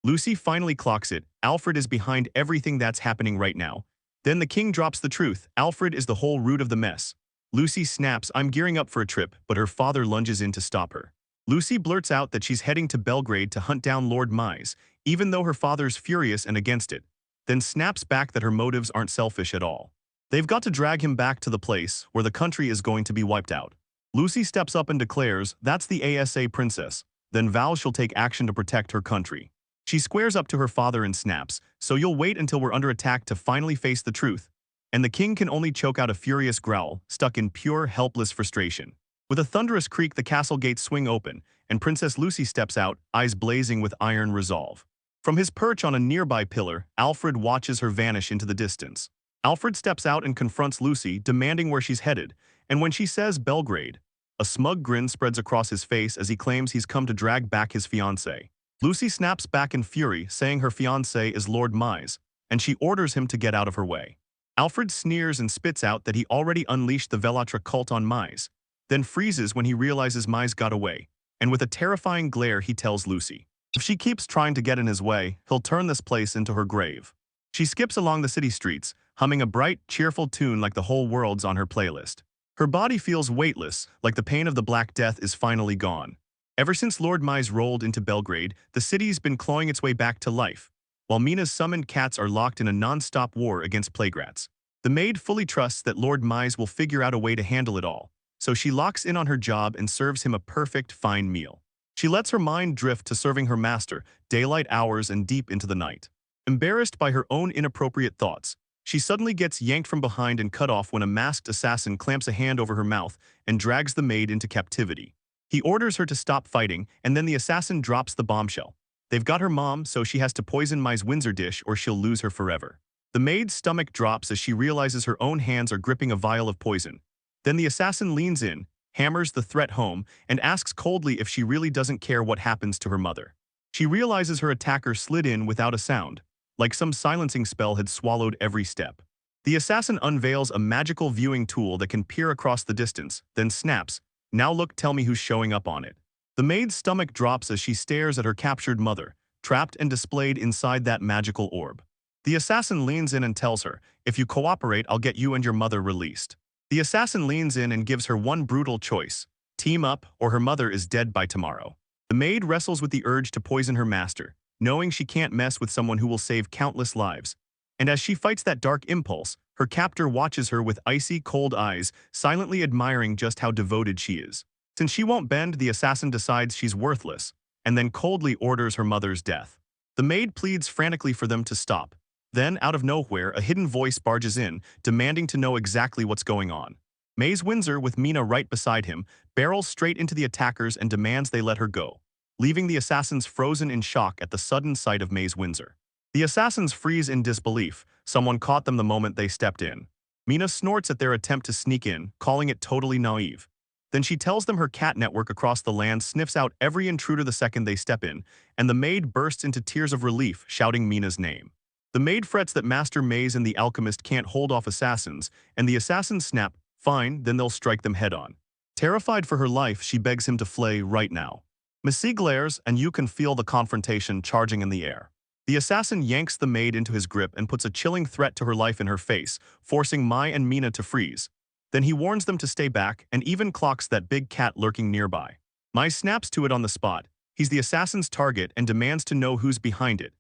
Lucy finally clocks it. Alfred is behind everything that's happening right now. Then the king drops the truth. Alfred is the whole root of the mess. Lucy snaps, I'm gearing up for a trip, but her father lunges in to stop her. Lucy blurts out that she's heading to Belgrade to hunt down Lord Mise, even though her father's furious and against it, then snaps back that her motives aren't selfish at all. They've got to drag him back to the place where the country is going to be wiped out. Lucy steps up and declares, that's the ASA princess, then vows she'll take action to protect her country. She squares up to her father and snaps, so you'll wait until we're under attack to finally face the truth. And the king can only choke out a furious growl, stuck in pure, helpless frustration. With a thunderous creak, the castle gates swing open, and Princess Lucy steps out, eyes blazing with iron resolve. From his perch on a nearby pillar, Alfred watches her vanish into the distance. Alfred steps out and confronts Lucy, demanding where she's headed, and when she says Belgrade, a smug grin spreads across his face as he claims he's come to drag back his fiancé. Lucy snaps back in fury, saying her fiancé is Lord Mise, and she orders him to get out of her way. Alfred sneers and spits out that he already unleashed the Velatra cult on Mise, then freezes when he realizes Mise got away, and with a terrifying glare he tells Lucy, if she keeps trying to get in his way, he'll turn this place into her grave. She skips along the city streets, humming a bright, cheerful tune like the whole world's on her playlist. Her body feels weightless, like the pain of the Black Death is finally gone. Ever since Lord Mise rolled into Belgrade, the city's been clawing its way back to life, while Mina's summoned cats are locked in a non-stop war against plague rats. The maid fully trusts that Lord Mise will figure out a way to handle it all, so she locks in on her job and serves him a perfect, fine meal. She lets her mind drift to serving her master, daylight hours and deep into the night. Embarrassed by her own inappropriate thoughts, she suddenly gets yanked from behind and cut off when a masked assassin clamps a hand over her mouth and drags the maid into captivity. He orders her to stop fighting, and then the assassin drops the bombshell. They've got her mom, so she has to poison Mise Windsor dish or she'll lose her forever. The maid's stomach drops as she realizes her own hands are gripping a vial of poison. Then the assassin leans in, hammers the threat home, and asks coldly if she really doesn't care what happens to her mother. She realizes her attacker slid in without a sound, like some silencing spell had swallowed every step. The assassin unveils a magical viewing tool that can peer across the distance, then snaps, now look, tell me who's showing up on it. The maid's stomach drops as she stares at her captured mother, trapped and displayed inside that magical orb. The assassin leans in and tells her, if you cooperate, I'll get you and your mother released. The assassin leans in and gives her one brutal choice, team up or her mother is dead by tomorrow. The maid wrestles with the urge to poison her master, knowing she can't mess with someone who will save countless lives. And as she fights that dark impulse, her captor watches her with icy, cold eyes, silently admiring just how devoted she is. Since she won't bend, the assassin decides she's worthless, and then coldly orders her mother's death. The maid pleads frantically for them to stop. Then, out of nowhere, a hidden voice barges in, demanding to know exactly what's going on. Mise Windsor, with Mina right beside him, barrels straight into the attackers and demands they let her go, leaving the assassins frozen in shock at the sudden sight of Mise Windsor. The assassins freeze in disbelief. Someone caught them the moment they stepped in. Mina snorts at their attempt to sneak in, calling it totally naive. Then she tells them her cat network across the land sniffs out every intruder the second they step in, and the maid bursts into tears of relief, shouting Mina's name. The maid frets that Master Mise and the alchemist can't hold off assassins, and the assassins snap, fine, then they'll strike them head-on. Terrified for her life, she begs him to flay right now. Missy glares, and you can feel the confrontation charging in the air. The assassin yanks the maid into his grip and puts a chilling threat to her life in her face, forcing Mai and Mina to freeze. Then he warns them to stay back and even clocks that big cat lurking nearby. Mai snaps to it on the spot. He's the assassin's target and demands to know who's behind it.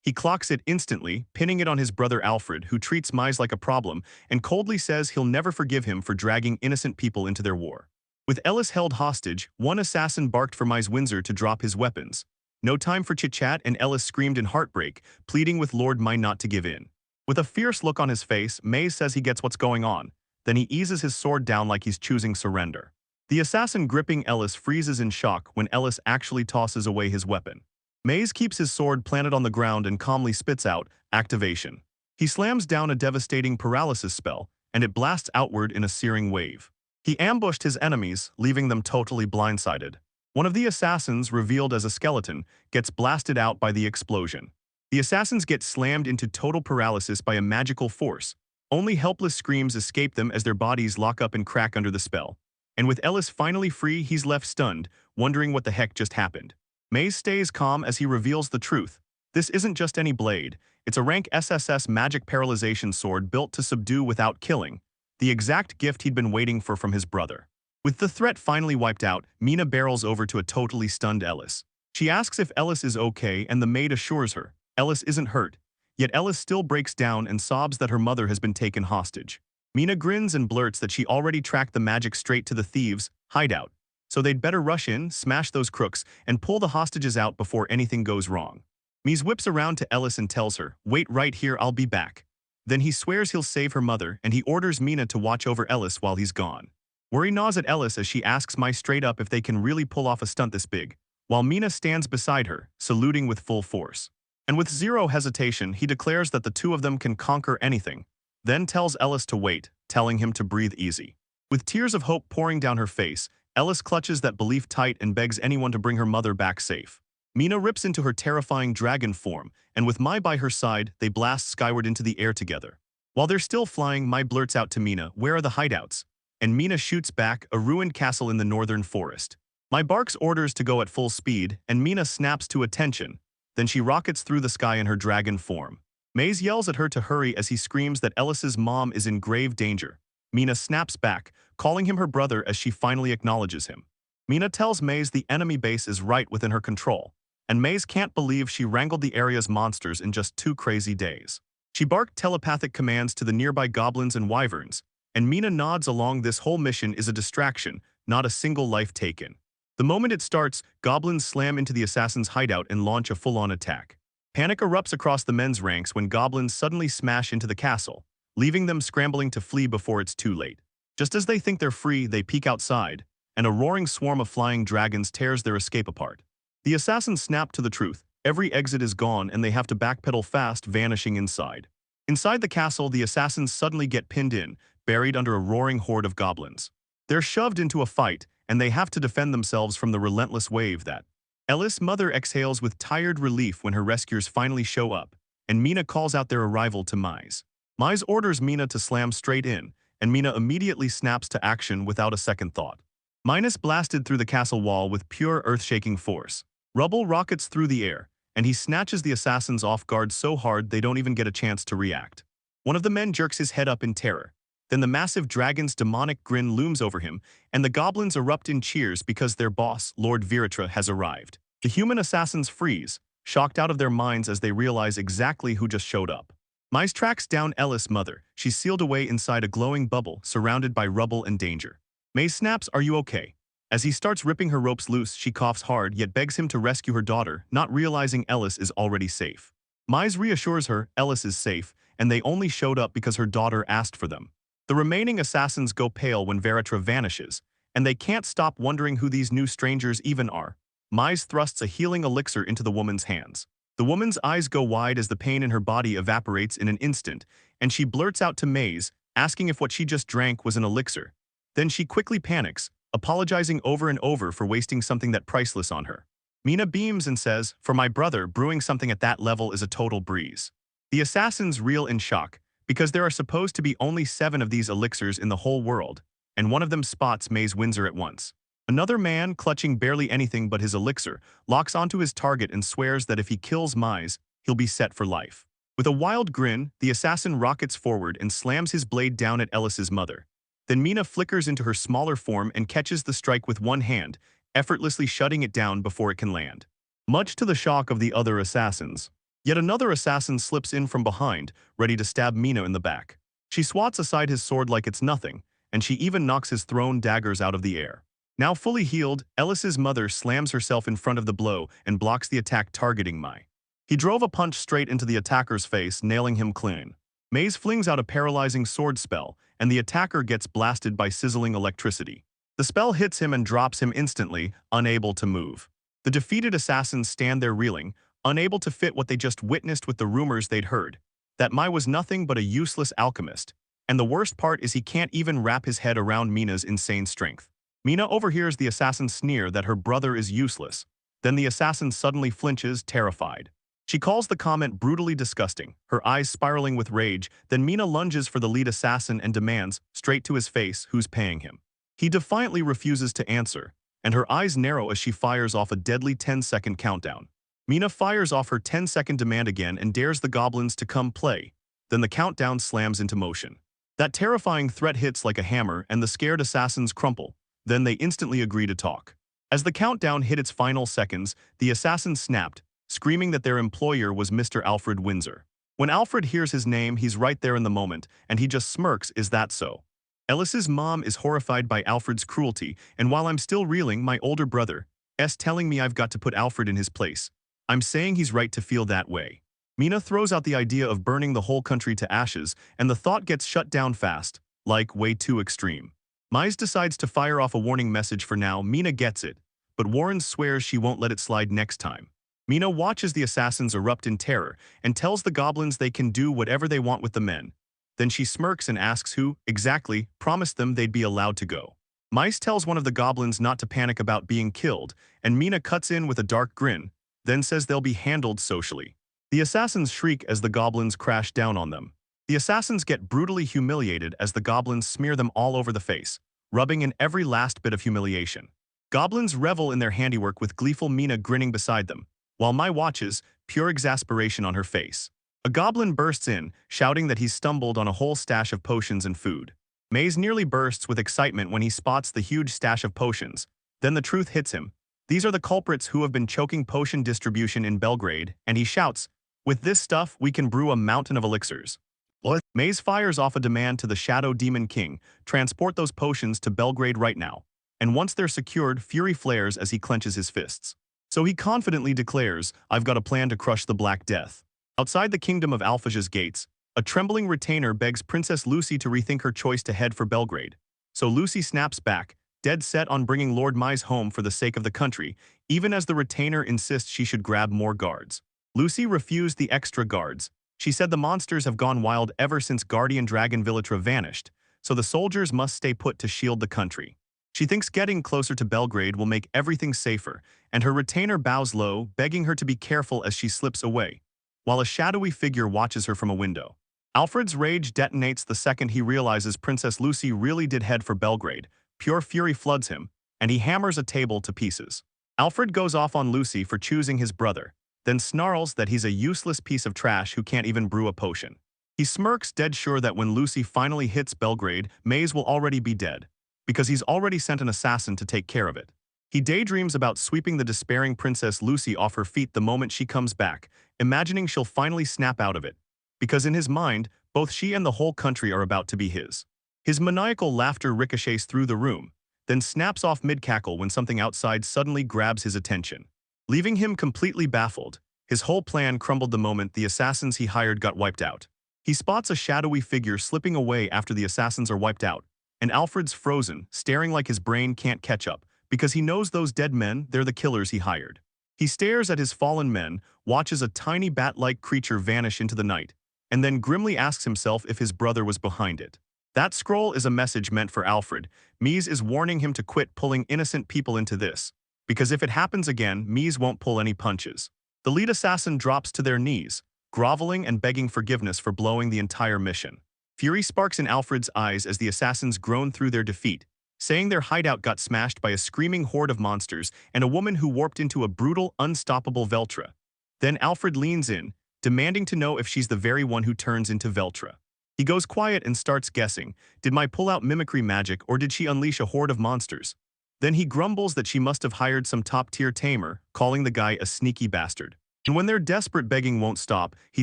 He clocks it instantly, pinning it on his brother Alfred, who treats Mise like a problem and coldly says he'll never forgive him for dragging innocent people into their war. With Ellis held hostage, one assassin barked for Mise Windsor to drop his weapons. No time for chit-chat, and Ellis screamed in heartbreak, pleading with Lord Mai not to give in. With a fierce look on his face, Mise says he gets what's going on. Then he eases his sword down like he's choosing surrender. The assassin gripping Ellis freezes in shock when Ellis actually tosses away his weapon. Mise keeps his sword planted on the ground and calmly spits out, activation. He slams down a devastating paralysis spell, and it blasts outward in a searing wave. He ambushed his enemies, leaving them totally blindsided. One of the assassins, revealed as a skeleton, gets blasted out by the explosion. The assassins get slammed into total paralysis by a magical force. Only helpless screams escape them as their bodies lock up and crack under the spell. And with Ellis finally free, he's left stunned, wondering what the heck just happened. Mise stays calm as he reveals the truth. This isn't just any blade, it's a rank SSS magic paralyzation sword built to subdue without killing, the exact gift he'd been waiting for from his brother. With the threat finally wiped out, Mina barrels over to a totally stunned Ellis. She asks if Ellis is okay and the maid assures her Ellis isn't hurt, yet Ellis still breaks down and sobs that her mother has been taken hostage. Mina grins and blurts that she already tracked the magic straight to the thieves' hideout, so they'd better rush in, smash those crooks, and pull the hostages out before anything goes wrong. Mies whips around to Ellis and tells her, "Wait right here, I'll be back." Then he swears he'll save her mother, and he orders Mina to watch over Ellis while he's gone. Worry gnaws at Ellis as she asks Mies straight up if they can really pull off a stunt this big, while Mina stands beside her, saluting with full force. And with zero hesitation, he declares that the two of them can conquer anything, then tells Ellis to wait, telling him to breathe easy. With tears of hope pouring down her face, Ellis clutches that belief tight and begs anyone to bring her mother back safe. Mina rips into her terrifying dragon form, and with Mai by her side, they blast skyward into the air together. While they're still flying, Mai blurts out to Mina, "Where are the hideouts?" And Mina shoots back, "A ruined castle in the northern forest." Mai barks orders to go at full speed, and Mina snaps to attention. Then she rockets through the sky in her dragon form. Maze yells at her to hurry as he screams that Ellis's mom is in grave danger. Mina snaps back, calling him her brother as she finally acknowledges him. Mina tells Maze the enemy base is right within her control, and Maze can't believe she wrangled the area's monsters in just 2 crazy days. She barked telepathic commands to the nearby goblins and wyverns, and Mina nods along. This whole mission is a distraction, not a single life taken. The moment it starts, goblins slam into the assassin's hideout and launch a full-on attack. Panic erupts across the men's ranks when goblins suddenly smash into the castle, leaving them scrambling to flee before it's too late. Just as they think they're free, they peek outside, and a roaring swarm of flying dragons tears their escape apart. The assassins snap to the truth. Every exit is gone and they have to backpedal fast, vanishing inside. Inside the castle, the assassins suddenly get pinned in, buried under a roaring horde of goblins. They're shoved into a fight, and they have to defend themselves from the relentless wave that. Ellis' mother exhales with tired relief when her rescuers finally show up, and Mina calls out their arrival to Mies. Mies orders Mina to slam straight in, and Mina immediately snaps to action without a second thought. Minas blasted through the castle wall with pure earth-shaking force. Rubble rockets through the air, and he snatches the assassins off guard so hard they don't even get a chance to react. One of the men jerks his head up in terror. Then the massive dragon's demonic grin looms over him, and the goblins erupt in cheers because their boss, Lord Viratra, has arrived. The human assassins freeze, shocked out of their minds as they realize exactly who just showed up. Mies tracks down Ellis' mother. She's sealed away inside a glowing bubble, surrounded by rubble and danger. May snaps, "Are you okay?" As he starts ripping her ropes loose, she coughs hard yet begs him to rescue her daughter, not realizing Ellis is already safe. Mies reassures her Ellis is safe, and they only showed up because her daughter asked for them. The remaining assassins go pale when Viratra vanishes, and they can't stop wondering who these new strangers even are. Mies thrusts a healing elixir into the woman's hands. The woman's eyes go wide as the pain in her body evaporates in an instant, and she blurts out to Maze, asking if what she just drank was an elixir. Then she quickly panics, apologizing over and over for wasting something that priceless on her. Mina beams and says, "For my brother, brewing something at that level is a total breeze." The assassins reel in shock, because there are supposed to be only 7 of these elixirs in the whole world, and one of them spots Maze Windsor at once. Another man, clutching barely anything but his elixir, locks onto his target and swears that if he kills Mies, he'll be set for life. With a wild grin, the assassin rockets forward and slams his blade down at Ellis's mother. Then Mina flickers into her smaller form and catches the strike with one hand, effortlessly shutting it down before it can land. Much to the shock of the other assassins. Yet another assassin slips in from behind, ready to stab Mina in the back. She swats aside his sword like it's nothing, and she even knocks his thrown daggers out of the air. Now fully healed, Ellis's mother slams herself in front of the blow and blocks the attack targeting Mai. He drove a punch straight into the attacker's face, nailing him clean. Maze flings out a paralyzing sword spell, and the attacker gets blasted by sizzling electricity. The spell hits him and drops him instantly, unable to move. The defeated assassins stand there reeling, unable to fit what they just witnessed with the rumors they'd heard. That Mai was nothing but a useless alchemist, and the worst part is he can't even wrap his head around Mina's insane strength. Mina overhears the assassin sneer that her brother is useless. Then the assassin suddenly flinches, terrified. She calls the comment brutally disgusting, her eyes spiraling with rage. Then Mina lunges for the lead assassin and demands, straight to his face, who's paying him. He defiantly refuses to answer, and her eyes narrow as she fires off a deadly 10-second countdown. Mina fires off her 10-second demand again and dares the goblins to come play. Then the countdown slams into motion. That terrifying threat hits like a hammer and the scared assassins crumple. Then they instantly agree to talk. As the countdown hit its final seconds, the assassins snapped, screaming that their employer was Mr. Alfred Windsor. When Alfred hears his name, he's right there in the moment, and he just smirks, "Is that so?" Ellis's mom is horrified by Alfred's cruelty, and while I'm still reeling, my older brother is telling me I've got to put Alfred in his place. I'm saying he's right to feel that way. Mina throws out the idea of burning the whole country to ashes, and the thought gets shut down fast, like way too extreme. Mize decides to fire off a warning message for now. Mina gets it, but Warren swears she won't let it slide next time. Mina watches the assassins erupt in terror and tells the goblins they can do whatever they want with the men. Then she smirks and asks who, exactly, promised them they'd be allowed to go. Mice tells one of the goblins not to panic about being killed, and Mina cuts in with a dark grin, then says they'll be handled socially. The assassins shriek as the goblins crash down on them. The assassins get brutally humiliated as the goblins smear them all over the face, rubbing in every last bit of humiliation. Goblins revel in their handiwork with gleeful Mina grinning beside them, while Mai watches, pure exasperation on her face. A goblin bursts in, shouting that he's stumbled on a whole stash of potions and food. Maze nearly bursts with excitement when he spots the huge stash of potions. Then the truth hits him. These are the culprits who have been choking potion distribution in Belgrade, and he shouts, "With this stuff, we can brew a mountain of elixirs." What? Maze fires off a demand to the Shadow Demon King, transport those potions to Belgrade right now. And once they're secured, fury flares as he clenches his fists. So he confidently declares, "I've got a plan to crush the Black Death." Outside the kingdom of Alphage's gates, a trembling retainer begs Princess Lucy to rethink her choice to head for Belgrade. So Lucy snaps back, dead set on bringing Lord Mize home for the sake of the country, even as the retainer insists she should grab more guards. Lucy refused the extra guards. She said the monsters have gone wild ever since Guardian Dragon Villatra vanished, so the soldiers must stay put to shield the country. She thinks getting closer to Belgrade will make everything safer, and her retainer bows low, begging her to be careful as she slips away, while a shadowy figure watches her from a window. Alfred's rage detonates the second he realizes Princess Lucy really did head for Belgrade. Pure fury floods him, and he hammers a table to pieces. Alfred goes off on Lucy for choosing his brother, then snarls that he's a useless piece of trash who can't even brew a potion. He smirks, dead sure that when Lucy finally hits Belgrade, Maze will already be dead, because he's already sent an assassin to take care of it. He daydreams about sweeping the despairing Princess Lucy off her feet the moment she comes back, imagining she'll finally snap out of it, because in his mind, both she and the whole country are about to be his. His maniacal laughter ricochets through the room, then snaps off mid-cackle when something outside suddenly grabs his attention. Leaving him completely baffled, his whole plan crumbled the moment the assassins he hired got wiped out. He spots a shadowy figure slipping away after the assassins are wiped out, and Alfred's frozen, staring like his brain can't catch up, because he knows those dead men, they're the killers he hired. He stares at his fallen men, watches a tiny bat-like creature vanish into the night, and then grimly asks himself if his brother was behind it. That scroll is a message meant for Alfred. Mies is warning him to quit pulling innocent people into this, because if it happens again, Mies won't pull any punches. The lead assassin drops to their knees, groveling and begging forgiveness for blowing the entire mission. Fury sparks in Alfred's eyes as the assassins groan through their defeat, saying their hideout got smashed by a screaming horde of monsters and a woman who warped into a brutal, unstoppable Veltra. Then Alfred leans in, demanding to know if she's the very one who turns into Veltra. He goes quiet and starts guessing, did Mai pull out mimicry magic or did she unleash a horde of monsters? Then he grumbles that she must have hired some top-tier tamer, calling the guy a sneaky bastard. And when their desperate begging won't stop, he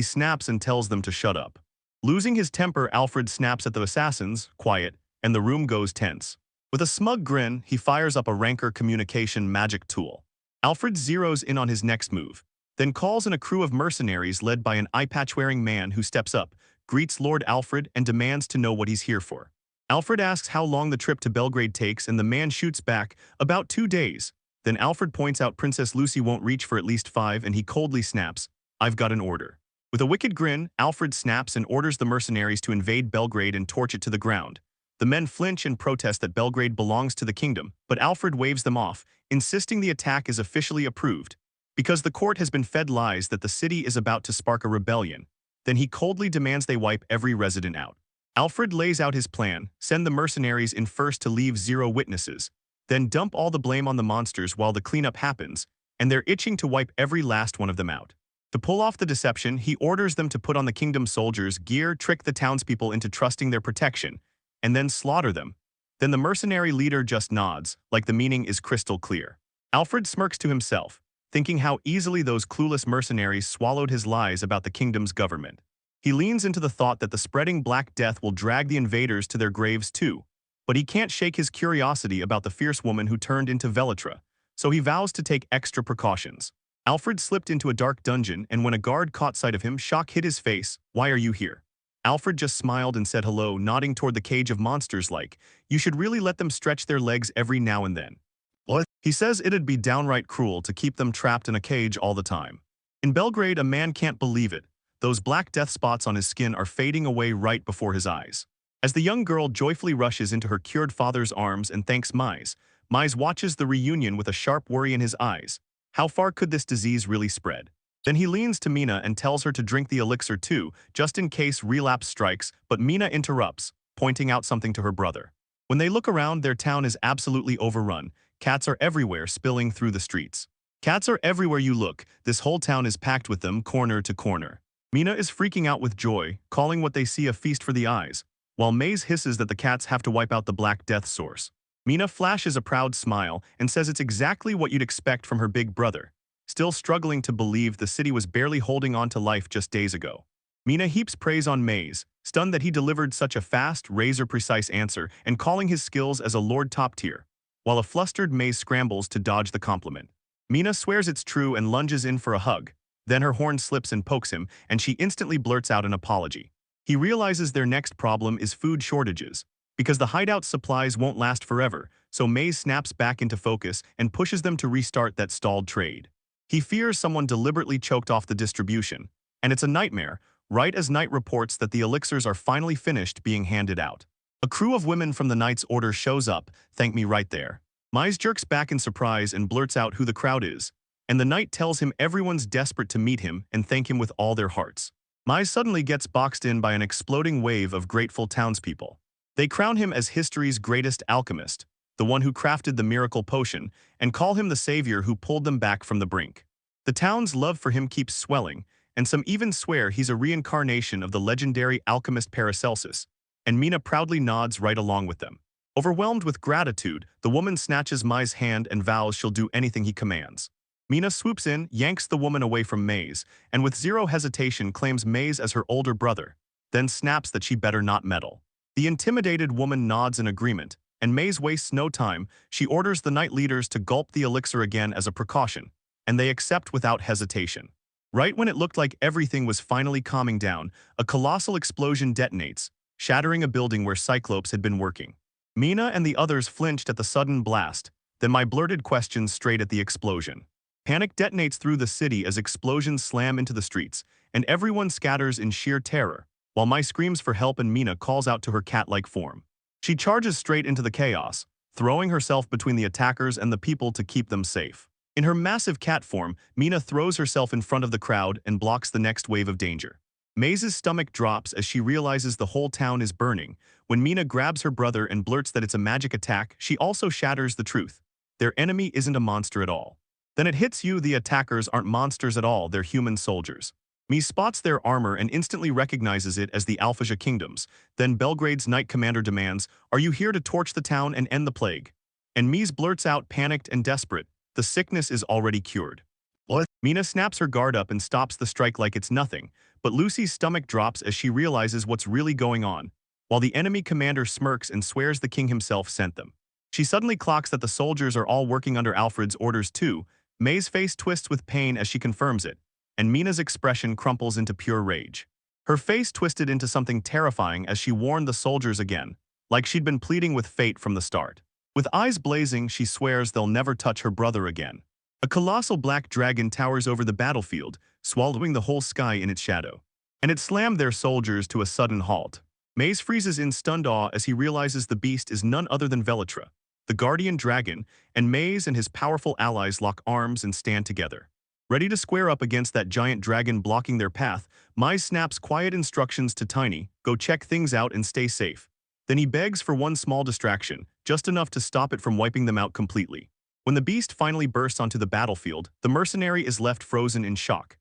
snaps and tells them to shut up. Losing his temper, Alfred snaps at the assassins, quiet, and the room goes tense. With a smug grin, he fires up a rancor communication magic tool. Alfred zeroes in on his next move, then calls in a crew of mercenaries led by an eye-patch-wearing man who steps up, greets Lord Alfred, and demands to know what he's here for. Alfred asks how long the trip to Belgrade takes, and the man shoots back, about 2 days. Then Alfred points out Princess Lucy won't reach for at least 5, and he coldly snaps, "I've got an order." With a wicked grin, Alfred snaps and orders the mercenaries to invade Belgrade and torch it to the ground. The men flinch and protest that Belgrade belongs to the kingdom, but Alfred waves them off, insisting the attack is officially approved, because the court has been fed lies that the city is about to spark a rebellion. Then he coldly demands they wipe every resident out. Alfred lays out his plan, send the mercenaries in first to leave 0 witnesses, then dump all the blame on the monsters while the cleanup happens, and they're itching to wipe every last one of them out. To pull off the deception, he orders them to put on the kingdom soldiers' gear, trick the townspeople into trusting their protection, and then slaughter them. Then the mercenary leader just nods, like the meaning is crystal clear. Alfred smirks to himself, thinking how easily those clueless mercenaries swallowed his lies about the kingdom's government. He leans into the thought that the spreading Black Death will drag the invaders to their graves too, but he can't shake his curiosity about the fierce woman who turned into Velitra, so he vows to take extra precautions. Alfred slipped into a dark dungeon, and when a guard caught sight of him, shock hit his face. "Why are you here?" Alfred just smiled and said hello, nodding toward the cage of monsters like, "You should really let them stretch their legs every now and then." What? He says it'd be downright cruel to keep them trapped in a cage all the time. In Belgrade, a man can't believe it. Those black death spots on his skin are fading away right before his eyes. As the young girl joyfully rushes into her cured father's arms and thanks Mise watches the reunion with a sharp worry in his eyes. How far could this disease really spread? Then he leans to Mina and tells her to drink the elixir too, just in case relapse strikes, but Mina interrupts, pointing out something to her brother. When they look around, their town is absolutely overrun. Cats are everywhere, spilling through the streets. Cats are everywhere you look. This whole town is packed with them, corner to corner. Mina is freaking out with joy, calling what they see a feast for the eyes, while Maze hisses that the cats have to wipe out the Black Death source. Mina flashes a proud smile and says it's exactly what you'd expect from her big brother, still struggling to believe the city was barely holding on to life just days ago. Mina heaps praise on Maze, stunned that he delivered such a fast, razor-precise answer and calling his skills as a lord top tier, while a flustered Maze scrambles to dodge the compliment. Mina swears it's true and lunges in for a hug. Then her horn slips and pokes him, and she instantly blurts out an apology. He realizes their next problem is food shortages, because the hideout's supplies won't last forever, so Maze snaps back into focus and pushes them to restart that stalled trade. He fears someone deliberately choked off the distribution, and it's a nightmare, right as Knight reports that the elixirs are finally finished being handed out. A crew of women from the Knight's order shows up, "Thank me right there." Mise jerks back in surprise and blurts out who the crowd is, and the Knight tells him everyone's desperate to meet him and thank him with all their hearts. Mise suddenly gets boxed in by an exploding wave of grateful townspeople. They crown him as history's greatest alchemist, the one who crafted the miracle potion, and call him the savior who pulled them back from the brink. The town's love for him keeps swelling, and some even swear he's a reincarnation of the legendary alchemist Paracelsus, and Mina proudly nods right along with them. Overwhelmed with gratitude, the woman snatches Mai's hand and vows she'll do anything he commands. Mina swoops in, yanks the woman away from Maze, and with zero hesitation claims Maze as her older brother, then snaps that she better not meddle. The intimidated woman nods in agreement, and Maze wastes no time. She orders the Knight leaders to gulp the elixir again as a precaution, and they accept without hesitation. Right when it looked like everything was finally calming down, a colossal explosion detonates, shattering a building where Cyclops had been working. Mina and the others flinched at the sudden blast, then my blurted questions straight at the explosion. Panic detonates through the city as explosions slam into the streets, and everyone scatters in sheer terror, while Mai screams for help and Mina calls out to her cat-like form. She charges straight into the chaos, throwing herself between the attackers and the people to keep them safe. In her massive cat form, Mina throws herself in front of the crowd and blocks the next wave of danger. Maze's stomach drops as she realizes the whole town is burning. When Mina grabs her brother and blurts that it's a magic attack, she also shatters the truth. Their enemy isn't a monster at all. Then it hits you, the attackers aren't monsters at all, they're human soldiers. Mise spots their armor and instantly recognizes it as the Alphasia Kingdoms. Then Belgrade's Knight Commander demands, "Are you here to torch the town and end the plague?" And Mise blurts out, panicked and desperate, "The sickness is already cured." What? Mina snaps her guard up and stops the strike like it's nothing, but Lucy's stomach drops as she realizes what's really going on, while the enemy commander smirks and swears the king himself sent them. She suddenly clocks that the soldiers are all working under Alfred's orders too. May's face twists with pain as she confirms it, and Mina's expression crumples into pure rage. Her face twisted into something terrifying as she warned the soldiers again, like she'd been pleading with fate from the start. With eyes blazing, she swears they'll never touch her brother again. A colossal black dragon towers over the battlefield, swallowing the whole sky in its shadow. And it slammed their soldiers to a sudden halt. Maze freezes in stunned awe as he realizes the beast is none other than Velitra, the guardian dragon, and Maze and his powerful allies lock arms and stand together. Ready to square up against that giant dragon blocking their path, Mai snaps quiet instructions to Tiny, "Go check things out and stay safe." Then he begs for one small distraction, just enough to stop it from wiping them out completely. When the beast finally bursts onto the battlefield, the mercenary is left frozen in shock.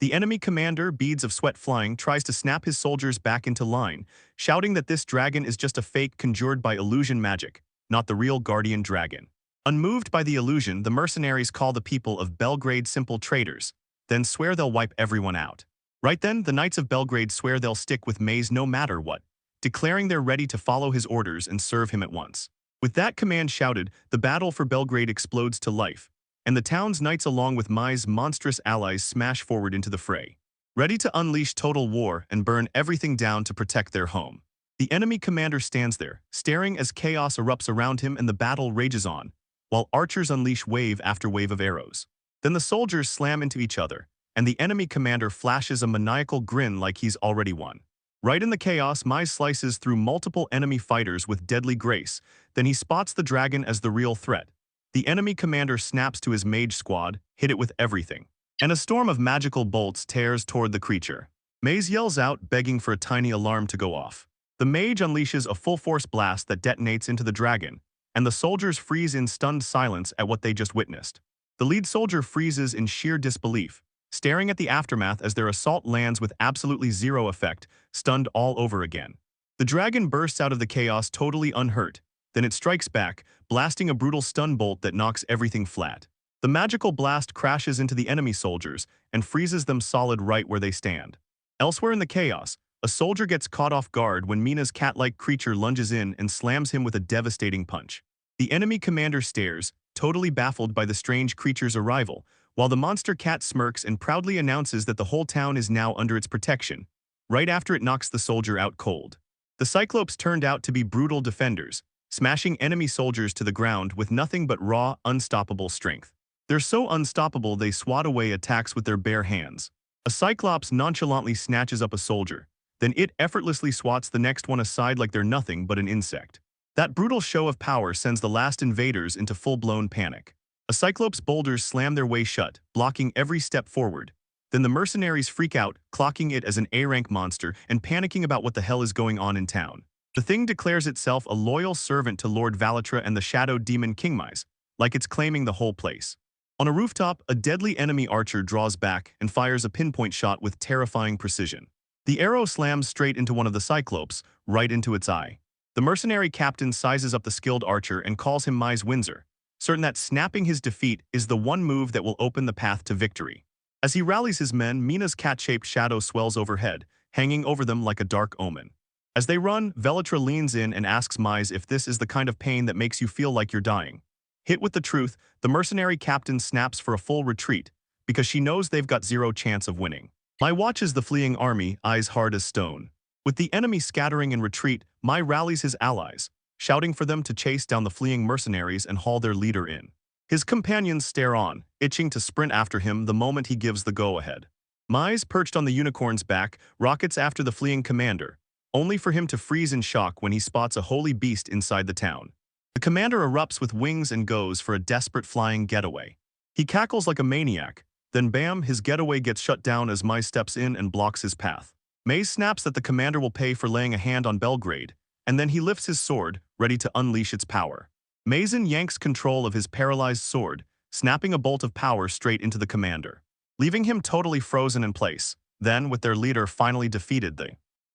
The enemy commander, beads of sweat flying, tries to snap his soldiers back into line, shouting that this dragon is just a fake conjured by illusion magic, not the real guardian dragon. Unmoved by the illusion, the mercenaries call the people of Belgrade simple traitors, then swear they'll wipe everyone out. Right then, the Knights of Belgrade swear they'll stick with Maze no matter what, declaring they're ready to follow his orders and serve him at once. With that command shouted, the battle for Belgrade explodes to life, and the town's knights along with Mai's monstrous allies smash forward into the fray, ready to unleash total war and burn everything down to protect their home. The enemy commander stands there, staring as chaos erupts around him and the battle rages on, while archers unleash wave after wave of arrows. Then the soldiers slam into each other, and the enemy commander flashes a maniacal grin like he's already won. Right in the chaos, Mai slices through multiple enemy fighters with deadly grace, then he spots the dragon as the real threat. The enemy commander snaps to his mage squad, hit it with everything, and a storm of magical bolts tears toward the creature. Maze yells out, begging for a tiny alarm to go off. The mage unleashes a full-force blast that detonates into the dragon, and the soldiers freeze in stunned silence at what they just witnessed. The lead soldier freezes in sheer disbelief, staring at the aftermath as their assault lands with absolutely zero effect, stunned all over again. The dragon bursts out of the chaos totally unhurt, then it strikes back, blasting a brutal stun bolt that knocks everything flat. The magical blast crashes into the enemy soldiers and freezes them solid right where they stand. Elsewhere in the chaos, a soldier gets caught off guard when Mina's cat-like creature lunges in and slams him with a devastating punch. The enemy commander stares, totally baffled by the strange creature's arrival, while the monster cat smirks and proudly announces that the whole town is now under its protection, right after it knocks the soldier out cold. The Cyclopes turned out to be brutal defenders, smashing enemy soldiers to the ground with nothing but raw, unstoppable strength. They're so unstoppable they swat away attacks with their bare hands. A Cyclops nonchalantly snatches up a soldier, then it effortlessly swats the next one aside like they're nothing but an insect. That brutal show of power sends the last invaders into full-blown panic. A Cyclops' boulders slam their way shut, blocking every step forward. Then the mercenaries freak out, clocking it as an A-rank monster and panicking about what the hell is going on in town. The thing declares itself a loyal servant to Lord Valatra and the shadow demon Kingmise, like it's claiming the whole place. On a rooftop, a deadly enemy archer draws back and fires a pinpoint shot with terrifying precision. The arrow slams straight into one of the Cyclopes, right into its eye. The mercenary captain sizes up the skilled archer and calls him Mise Windsor, certain that snapping his defeat is the one move that will open the path to victory. As he rallies his men, Mina's cat-shaped shadow swells overhead, hanging over them like a dark omen. As they run, Velatra leans in and asks Mise if this is the kind of pain that makes you feel like you're dying. Hit with the truth, the mercenary captain snaps for a full retreat, because she knows they've got zero chance of winning. Mai watches the fleeing army, eyes hard as stone. With the enemy scattering in retreat, Mai rallies his allies, shouting for them to chase down the fleeing mercenaries and haul their leader in. His companions stare on, itching to sprint after him the moment he gives the go-ahead. Mise, perched on the unicorn's back, rockets after the fleeing commander, only for him to freeze in shock when he spots a holy beast inside the town. The commander erupts with wings and goes for a desperate flying getaway. He cackles like a maniac, then bam, his getaway gets shut down as Mise steps in and blocks his path. Maze snaps that the commander will pay for laying a hand on Belgrade, and then he lifts his sword, ready to unleash its power. Mazen yanks control of his paralyzed sword, snapping a bolt of power straight into the commander, leaving him totally frozen in place. Then, with their leader finally defeated,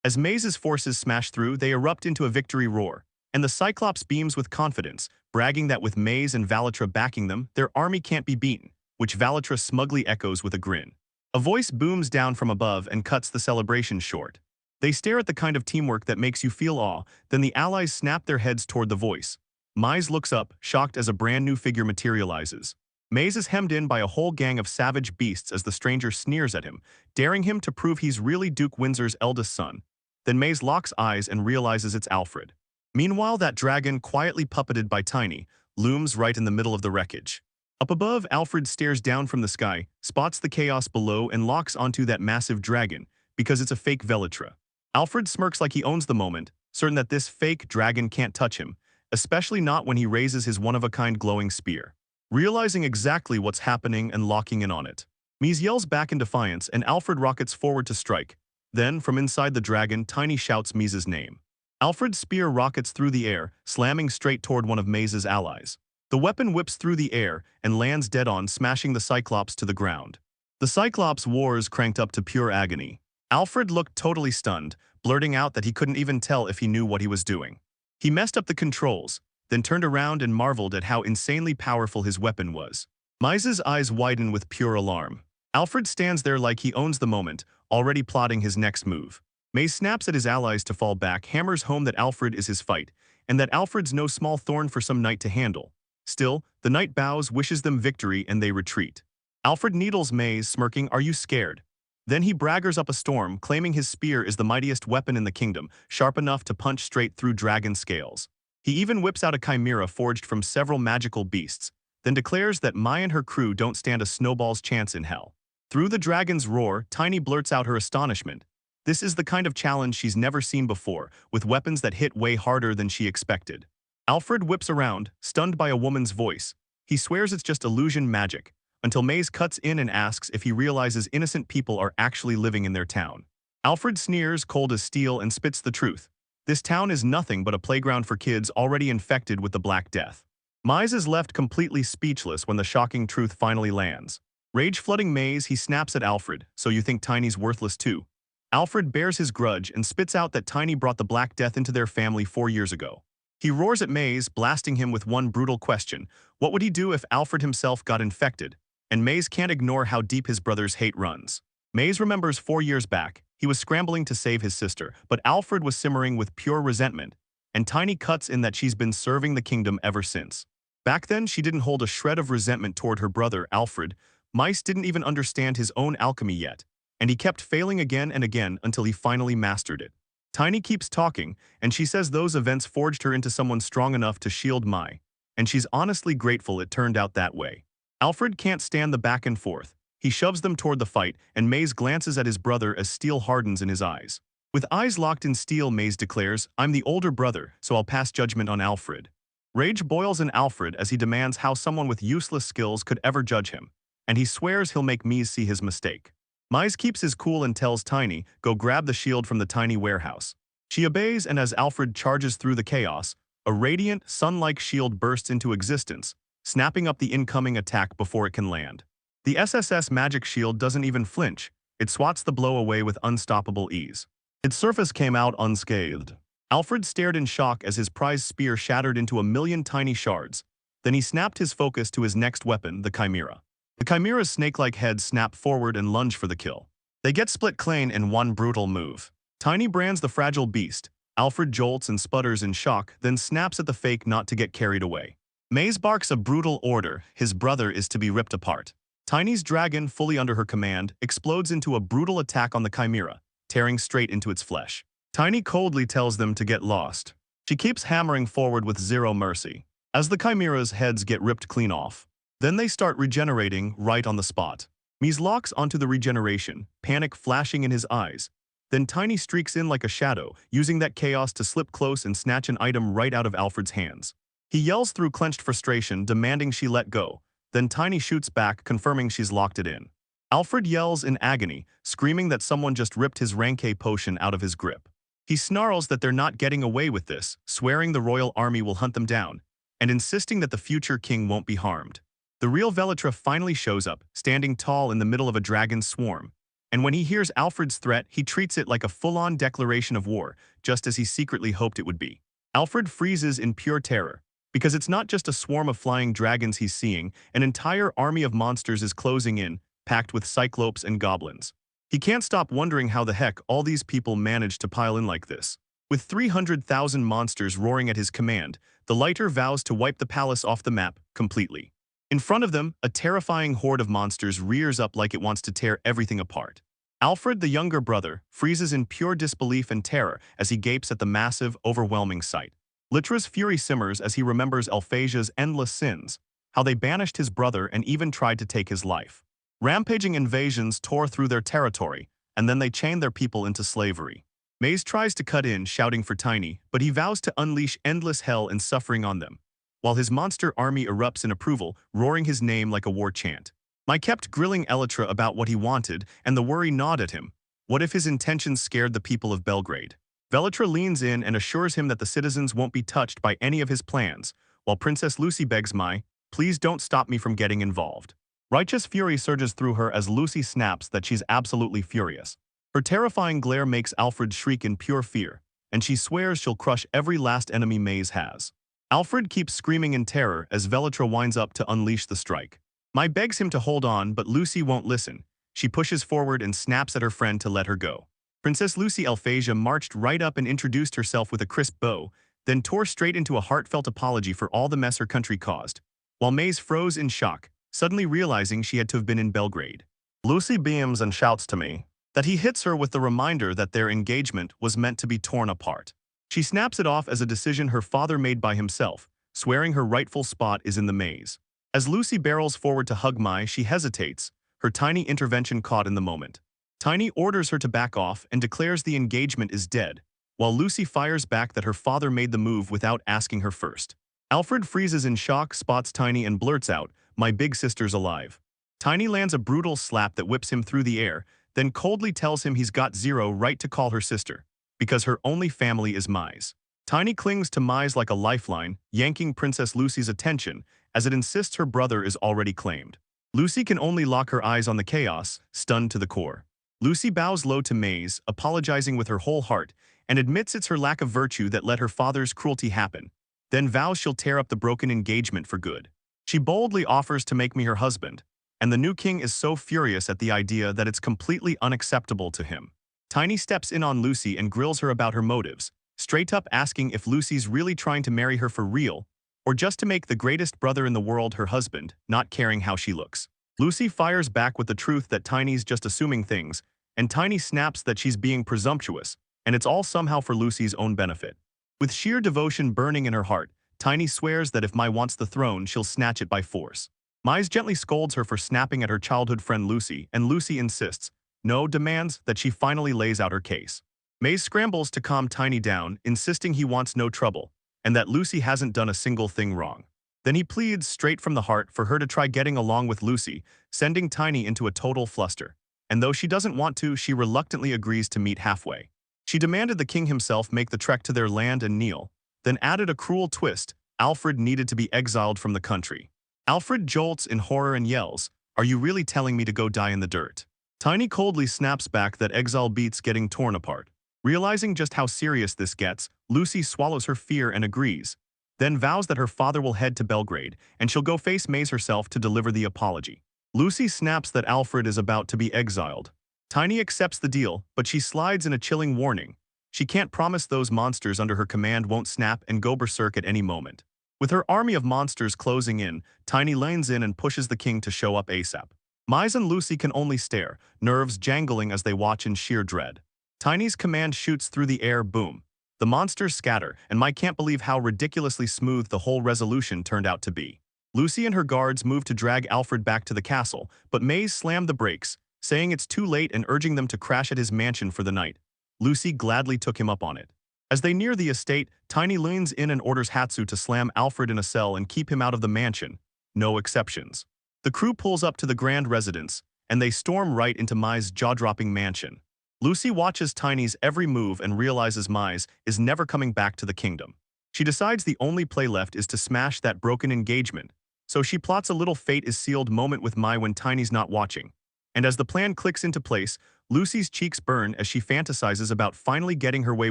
as Maze's forces smash through, they erupt into a victory roar, and the Cyclops beams with confidence, bragging that with Maze and Valatra backing them, their army can't be beaten, which Valatra smugly echoes with a grin. A voice booms down from above and cuts the celebration short. They stare at the kind of teamwork that makes you feel awe, then the allies snap their heads toward the voice. Mise looks up, shocked as a brand new figure materializes. Maze is hemmed in by a whole gang of savage beasts as the stranger sneers at him, daring him to prove he's really Duke Windsor's eldest son. Then Maze locks eyes and realizes it's Alfred. Meanwhile, that dragon, quietly puppeted by Tiny, looms right in the middle of the wreckage. Up above, Alfred stares down from the sky, spots the chaos below, and locks onto that massive dragon, because it's a fake Velatra. Alfred smirks like he owns the moment, certain that this fake dragon can't touch him, especially not when he raises his one-of-a-kind glowing spear. Realizing exactly what's happening and locking in on it, Mise yells back in defiance and Alfred rockets forward to strike. Then, from inside the dragon, Tiny shouts Mise's name. Alfred's spear rockets through the air, slamming straight toward one of Maze's allies. The weapon whips through the air and lands dead-on, smashing the Cyclops to the ground. The Cyclops' wars cranked up to pure agony. Alfred looked totally stunned, blurting out that he couldn't even tell if he knew what he was doing. He messed up the controls, then turned around and marveled at how insanely powerful his weapon was. Mize's eyes widen with pure alarm. Alfred stands there like he owns the moment, already plotting his next move. Maze snaps at his allies to fall back, hammers home that Alfred is his fight, and that Alfred's no small thorn for some knight to handle. Still, the knight bows, wishes them victory, and they retreat. Alfred needles Maze, smirking, "Are you scared?" Then he braggers up a storm, claiming his spear is the mightiest weapon in the kingdom, sharp enough to punch straight through dragon scales. He even whips out a chimera forged from several magical beasts, then declares that Mai and her crew don't stand a snowball's chance in hell. Through the dragon's roar, Tiny blurts out her astonishment. This is the kind of challenge she's never seen before, with weapons that hit way harder than she expected. Alfred whips around, stunned by a woman's voice. He swears it's just illusion magic, until Maze cuts in and asks if he realizes innocent people are actually living in their town. Alfred sneers, cold as steel, and spits the truth. This town is nothing but a playground for kids already infected with the Black Death. Mize is left completely speechless when the shocking truth finally lands. Rage-flooding Maze, he snaps at Alfred, "So you think Tiny's worthless too?" Alfred bears his grudge and spits out that Tiny brought the Black Death into their family 4 years ago. He roars at Maze, blasting him with one brutal question: what would he do if Alfred himself got infected? And Maze can't ignore how deep his brother's hate runs. Maze remembers 4 years back, he was scrambling to save his sister, but Alfred was simmering with pure resentment, and Tiny cuts in that she's been serving the kingdom ever since. Back then, she didn't hold a shred of resentment toward her brother, Alfred. Mice didn't even understand his own alchemy yet, and he kept failing again and again until he finally mastered it. Tiny keeps talking, and she says those events forged her into someone strong enough to shield Mai, and she's honestly grateful it turned out that way. Alfred can't stand the back and forth. He shoves them toward the fight, and Maze glances at his brother as steel hardens in his eyes. With eyes locked in steel, Maze declares, "I'm the older brother, so I'll pass judgment on Alfred." Rage boils in Alfred as he demands how someone with useless skills could ever judge him, and he swears he'll make Mize see his mistake. Mize keeps his cool and tells Tiny, "Go grab the shield from the tiny warehouse." She obeys, and as Alfred charges through the chaos, a radiant, sun-like shield bursts into existence, snapping up the incoming attack before it can land. The SSS magic shield doesn't even flinch. It swats the blow away with unstoppable ease. Its surface came out unscathed. Alfred stared in shock as his prize spear shattered into a million tiny shards. Then he snapped his focus to his next weapon, the chimera. The chimera's snake-like head snap forward and lunge for the kill. They get split clean in one brutal move. Tiny brands the fragile beast. Alfred jolts and sputters in shock, then snaps at the fake not to get carried away. Maze barks a brutal order. His brother is to be ripped apart. Tiny's dragon, fully under her command, explodes into a brutal attack on the chimera, tearing straight into its flesh. Tiny coldly tells them to get lost. She keeps hammering forward with zero mercy, as the chimera's heads get ripped clean off. Then they start regenerating right on the spot. Maze locks onto the regeneration, panic flashing in his eyes. Then Tiny streaks in like a shadow, using that chaos to slip close and snatch an item right out of Alfred's hands. He yells through clenched frustration, demanding she let go. Then Tiny shoots back, confirming she's locked it in. Alfred yells in agony, screaming that someone just ripped his Ranke potion out of his grip. He snarls that they're not getting away with this, swearing the royal army will hunt them down, and insisting that the future king won't be harmed. The real Velytra finally shows up, standing tall in the middle of a dragon's swarm. And when he hears Alfred's threat, he treats it like a full-on declaration of war, just as he secretly hoped it would be. Alfred freezes in pure terror, because it's not just a swarm of flying dragons he's seeing, an entire army of monsters is closing in, packed with cyclopes and goblins. He can't stop wondering how the heck all these people managed to pile in like this. With 300,000 monsters roaring at his command, the lighter vows to wipe the palace off the map completely. In front of them, a terrifying horde of monsters rears up like it wants to tear everything apart. Alfred, the younger brother, freezes in pure disbelief and terror as he gapes at the massive, overwhelming sight. Litra's fury simmers as he remembers Alphasia's endless sins, how they banished his brother and even tried to take his life. Rampaging invasions tore through their territory, and then they chained their people into slavery. Maze tries to cut in, shouting for Tiny, but he vows to unleash endless hell and suffering on them, while his monster army erupts in approval, roaring his name like a war chant. Mai kept grilling Elytra about what he wanted, and the worry gnawed at him. What if his intentions scared the people of Belgrade? Velytra leans in and assures him that the citizens won't be touched by any of his plans, while Princess Lucy begs Mai, please don't stop me from getting involved. Righteous fury surges through her as Lucy snaps that she's absolutely furious. Her terrifying glare makes Alfred shriek in pure fear, and she swears she'll crush every last enemy Maze has. Alfred keeps screaming in terror as Velitra winds up to unleash the strike. Mai begs him to hold on, but Lucy won't listen. She pushes forward and snaps at her friend to let her go. Princess Lucy Alphasia marched right up and introduced herself with a crisp bow, then tore straight into a heartfelt apology for all the mess her country caused, while Maze froze in shock, suddenly realizing she had to have been in Belgrade. Lucy beams and shouts to me that he hits her with the reminder that their engagement was meant to be torn apart. She snaps it off as a decision her father made by himself, swearing her rightful spot is in the maze. As Lucy barrels forward to hug Mai, she hesitates, her tiny intervention caught in the moment. Tiny orders her to back off and declares the engagement is dead, while Lucy fires back that her father made the move without asking her first. Alfred freezes in shock, spots Tiny and blurts out, "My big sister's alive." Tiny lands a brutal slap that whips him through the air, then coldly tells him he's got zero right to call her sister, because her only family is Mai's. Tiny clings to Mai's like a lifeline, yanking Princess Lucy's attention as it insists her brother is already claimed. Lucy can only lock her eyes on the chaos, stunned to the core. Lucy bows low to Maze, apologizing with her whole heart, and admits it's her lack of virtue that let her father's cruelty happen, then vows she'll tear up the broken engagement for good. She boldly offers to make me her husband, and the new king is so furious at the idea that it's completely unacceptable to him. Tiny steps in on Lucy and grills her about her motives, straight up asking if Lucy's really trying to marry her for real, or just to make the greatest brother in the world her husband, not caring how she looks. Lucy fires back with the truth that Tiny's just assuming things, and Tiny snaps that she's being presumptuous, and it's all somehow for Lucy's own benefit. With sheer devotion burning in her heart, Tiny swears that if Mai wants the throne, she'll snatch it by force. Mai gently scolds her for snapping at her childhood friend Lucy, and Lucy insists, no, demands that she finally lays out her case. Maze scrambles to calm Tiny down, insisting he wants no trouble, and that Lucy hasn't done a single thing wrong. Then he pleads straight from the heart for her to try getting along with Lucy, sending Tiny into a total fluster. And though she doesn't want to, she reluctantly agrees to meet halfway. She demanded the king himself make the trek to their land and kneel, then added a cruel twist: Alfred needed to be exiled from the country. Alfred jolts in horror and yells, "Are you really telling me to go die in the dirt?" Tiny coldly snaps back that Exile beats getting torn apart. Realizing just how serious this gets, Lucy swallows her fear and agrees, then vows that her father will head to Belgrade, and she'll go face Maze herself to deliver the apology. Lucy snaps that Alfred is about to be exiled. Tiny accepts the deal, but she slides in a chilling warning. She can't promise those monsters under her command won't snap and go berserk at any moment. With her army of monsters closing in, Tiny lanes in and pushes the king to show up ASAP. Mize and Lucy can only stare, nerves jangling as they watch in sheer dread. Tiny's command shoots through the air, boom. The monsters scatter, and Mai can't believe how ridiculously smooth the whole resolution turned out to be. Lucy and her guards move to drag Alfred back to the castle, but Maze slammed the brakes, saying it's too late and urging them to crash at his mansion for the night. Lucy gladly took him up on it. As they near the estate, Tiny leans in and orders Hatsu to slam Alfred in a cell and keep him out of the mansion. No exceptions. The crew pulls up to the grand residence, and they storm right into Mai's jaw-dropping mansion. Lucy watches Tiny's every move and realizes Mai's is never coming back to the kingdom. She decides the only play left is to smash that broken engagement, so she plots a little fate is sealed moment with Mai when Tiny's not watching. And as the plan clicks into place, Lucy's cheeks burn as she fantasizes about finally getting her way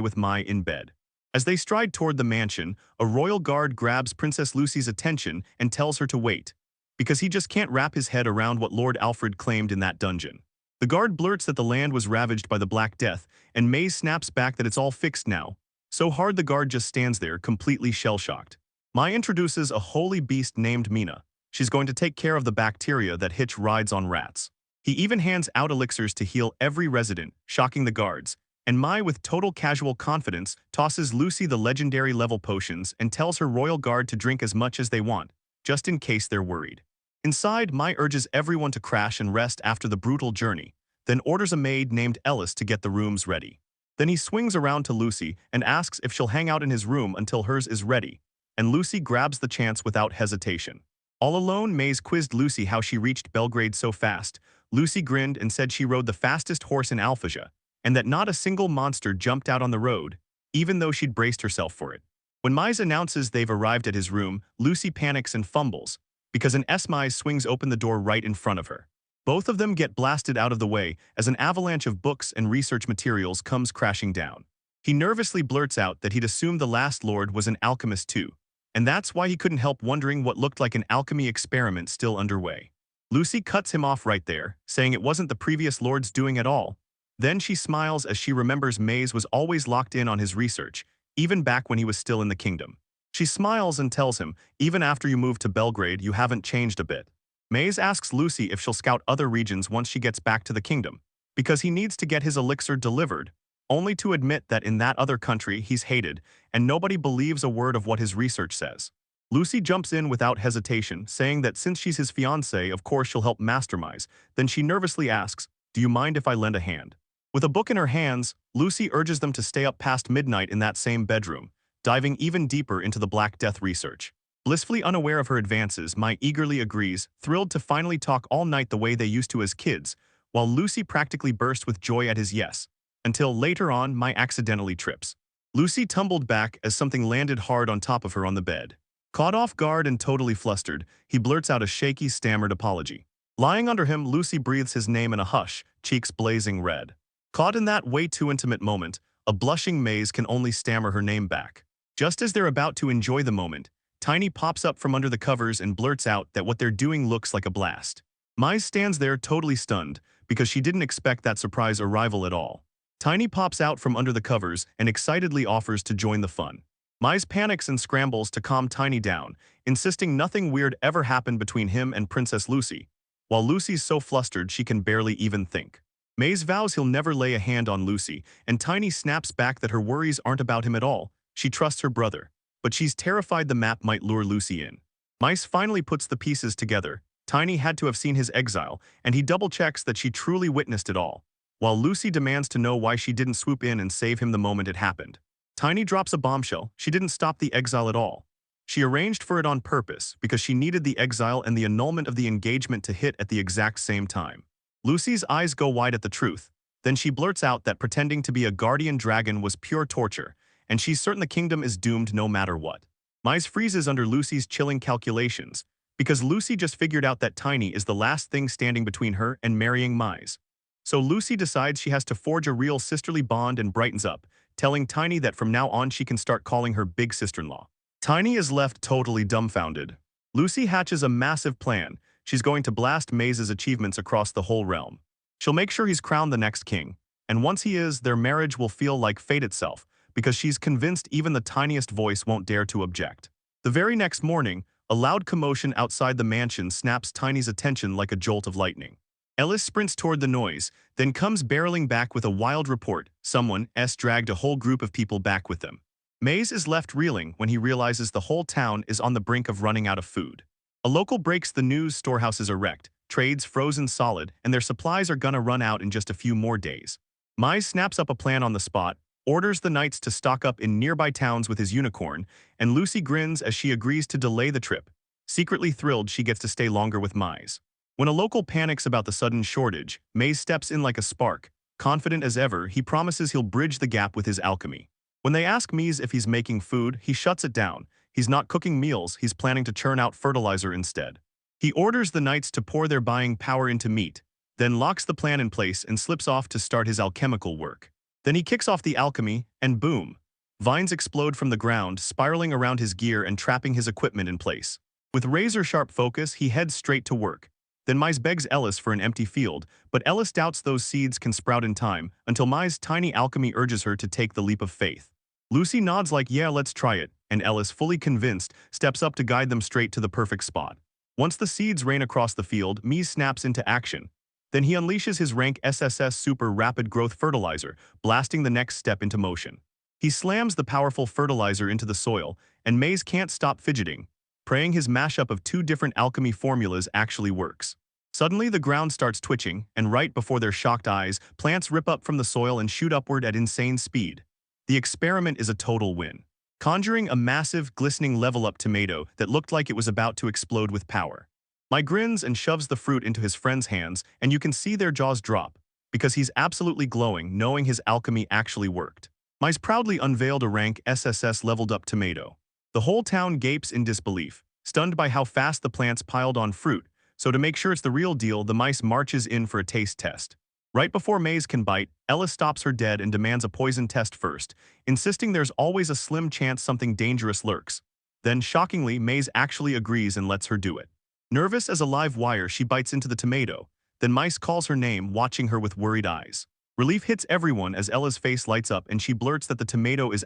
with Mai in bed. As they stride toward the mansion, a royal guard grabs Princess Lucy's attention and tells her to wait, because he just can't wrap his head around what Lord Alfred claimed in that dungeon. The guard blurts that the land was ravaged by the Black Death, and Maze snaps back that it's all fixed now. So hard the guard just stands there, completely shell-shocked. Mai introduces a holy beast named Mina. She's going to take care of the bacteria that hitch rides on rats. He even hands out elixirs to heal every resident, shocking the guards, and Mai, with total casual confidence, tosses Lucy the legendary level potions and tells her royal guard to drink as much as they want, just in case they're worried. Inside, Mai urges everyone to crash and rest after the brutal journey, then orders a maid named Ellis to get the rooms ready. Then he swings around to Lucy and asks if she'll hang out in his room until hers is ready, and Lucy grabs the chance without hesitation. All alone, Maze quizzed Lucy how she reached Belgrade so fast. Lucy grinned and said she rode the fastest horse in Alphasia, and that not a single monster jumped out on the road, even though she'd braced herself for it. When Mize announces they've arrived at his room, Lucy panics and fumbles, because an S-Mize swings open the door right in front of her. Both of them get blasted out of the way as an avalanche of books and research materials comes crashing down. He nervously blurts out that he'd assumed the last lord was an alchemist too, and that's why he couldn't help wondering what looked like an alchemy experiment still underway. Lucy cuts him off right there, saying it wasn't the previous lord's doing at all. Then she smiles as she remembers Maze was always locked in on his research, even back when he was still in the kingdom. She smiles and tells him, even after you moved to Belgrade, you haven't changed a bit. Maze asks Lucy if she'll scout other regions once she gets back to the kingdom, because he needs to get his elixir delivered, only to admit that in that other country he's hated, and nobody believes a word of what his research says. Lucy jumps in without hesitation, saying that since she's his fiancée, of course she'll help mastermize. Then she nervously asks, "Do you mind if I lend a hand?" With a book in her hands, Lucy urges them to stay up past midnight in that same bedroom, diving even deeper into the Black Death research. Blissfully unaware of her advances, Mai eagerly agrees, thrilled to finally talk all night the way they used to as kids, while Lucy practically bursts with joy at his yes, until later on Mai accidentally trips. Lucy tumbled back as something landed hard on top of her on the bed. Caught off guard and totally flustered, he blurts out a shaky, stammered apology. Lying under him, Lucy breathes his name in a hush, cheeks blazing red. Caught in that way too intimate moment, a blushing Maze can only stammer her name back. Just as they're about to enjoy the moment, Tiny pops up from under the covers and blurts out that what they're doing looks like a blast. Mize stands there totally stunned, because she didn't expect that surprise arrival at all. Tiny pops out from under the covers and excitedly offers to join the fun. Mize panics and scrambles to calm Tiny down, insisting nothing weird ever happened between him and Princess Lucy, while Lucy's so flustered she can barely even think. Maze vows he'll never lay a hand on Lucy, and Tiny snaps back that her worries aren't about him at all. She trusts her brother, but she's terrified the map might lure Lucy in. Mice finally puts the pieces together. Tiny had to have seen his exile, and he double-checks that she truly witnessed it all, while Lucy demands to know why she didn't swoop in and save him the moment it happened. Tiny drops a bombshell. She didn't stop the exile at all. She arranged for it on purpose because she needed the exile and the annulment of the engagement to hit at the exact same time. Lucy's eyes go wide at the truth. Then she blurts out that pretending to be a guardian dragon was pure torture, and she's certain the kingdom is doomed no matter what. Mize freezes under Lucy's chilling calculations, because Lucy just figured out that Tiny is the last thing standing between her and marrying Mize. So Lucy decides she has to forge a real sisterly bond and brightens up, telling Tiny that from now on she can start calling her big sister-in-law. Tiny is left totally dumbfounded. Lucy hatches a massive plan. She's going to blast Maze's achievements across the whole realm. She'll make sure he's crowned the next king, and once he is, their marriage will feel like fate itself, because she's convinced even the tiniest voice won't dare to object. The very next morning, a loud commotion outside the mansion snaps Tiny's attention like a jolt of lightning. Ellis sprints toward the noise, then comes barreling back with a wild report. Someone's dragged a whole group of people back with them. Maze is left reeling when he realizes the whole town is on the brink of running out of food. A local breaks the news storehouses are wrecked, trades frozen solid, and their supplies are gonna run out in just a few more days. Mize snaps up a plan on the spot, orders the knights to stock up in nearby towns with his unicorn, and Lucy grins as she agrees to delay the trip. Secretly thrilled she gets to stay longer with Mize. When a local panics about the sudden shortage, Maze steps in like a spark. Confident as ever, he promises he'll bridge the gap with his alchemy. When they ask Mize if he's making food, he shuts it down. He's not cooking meals, he's planning to churn out fertilizer instead. He orders the knights to pour their buying power into meat, then locks the plan in place and slips off to start his alchemical work. Then he kicks off the alchemy, and boom! Vines explode from the ground, spiraling around his gear and trapping his equipment in place. With razor-sharp focus, he heads straight to work. Then Mize begs Ellis for an empty field, but Ellis doubts those seeds can sprout in time, until Mize's tiny alchemy urges her to take the leap of faith. Lucy nods like, yeah, let's try it, and Ellis, fully convinced, steps up to guide them straight to the perfect spot. Once the seeds rain across the field, Mize snaps into action. Then he unleashes his rank SSS Super Rapid Growth Fertilizer, blasting the next step into motion. He slams the powerful fertilizer into the soil, and Maze can't stop fidgeting, praying his mashup of two different alchemy formulas actually works. Suddenly the ground starts twitching, and right before their shocked eyes, plants rip up from the soil and shoot upward at insane speed. The experiment is a total win, conjuring a massive, glistening level-up tomato that looked like it was about to explode with power. Mike grins and shoves the fruit into his friend's hands, and you can see their jaws drop, because he's absolutely glowing, knowing his alchemy actually worked. Mice proudly unveiled a rank SSS leveled up tomato. The whole town gapes in disbelief, stunned by how fast the plants piled on fruit, so to make sure it's the real deal, the mice marches in for a taste test. Right before Maze can bite, Ella stops her dead and demands a poison test first, insisting there's always a slim chance something dangerous lurks. Then, shockingly, Maze actually agrees and lets her do it. Nervous as a live wire, she bites into the tomato. Then Mice calls her name, watching her with worried eyes. Relief hits everyone as Ella's face lights up and she blurts that the tomato is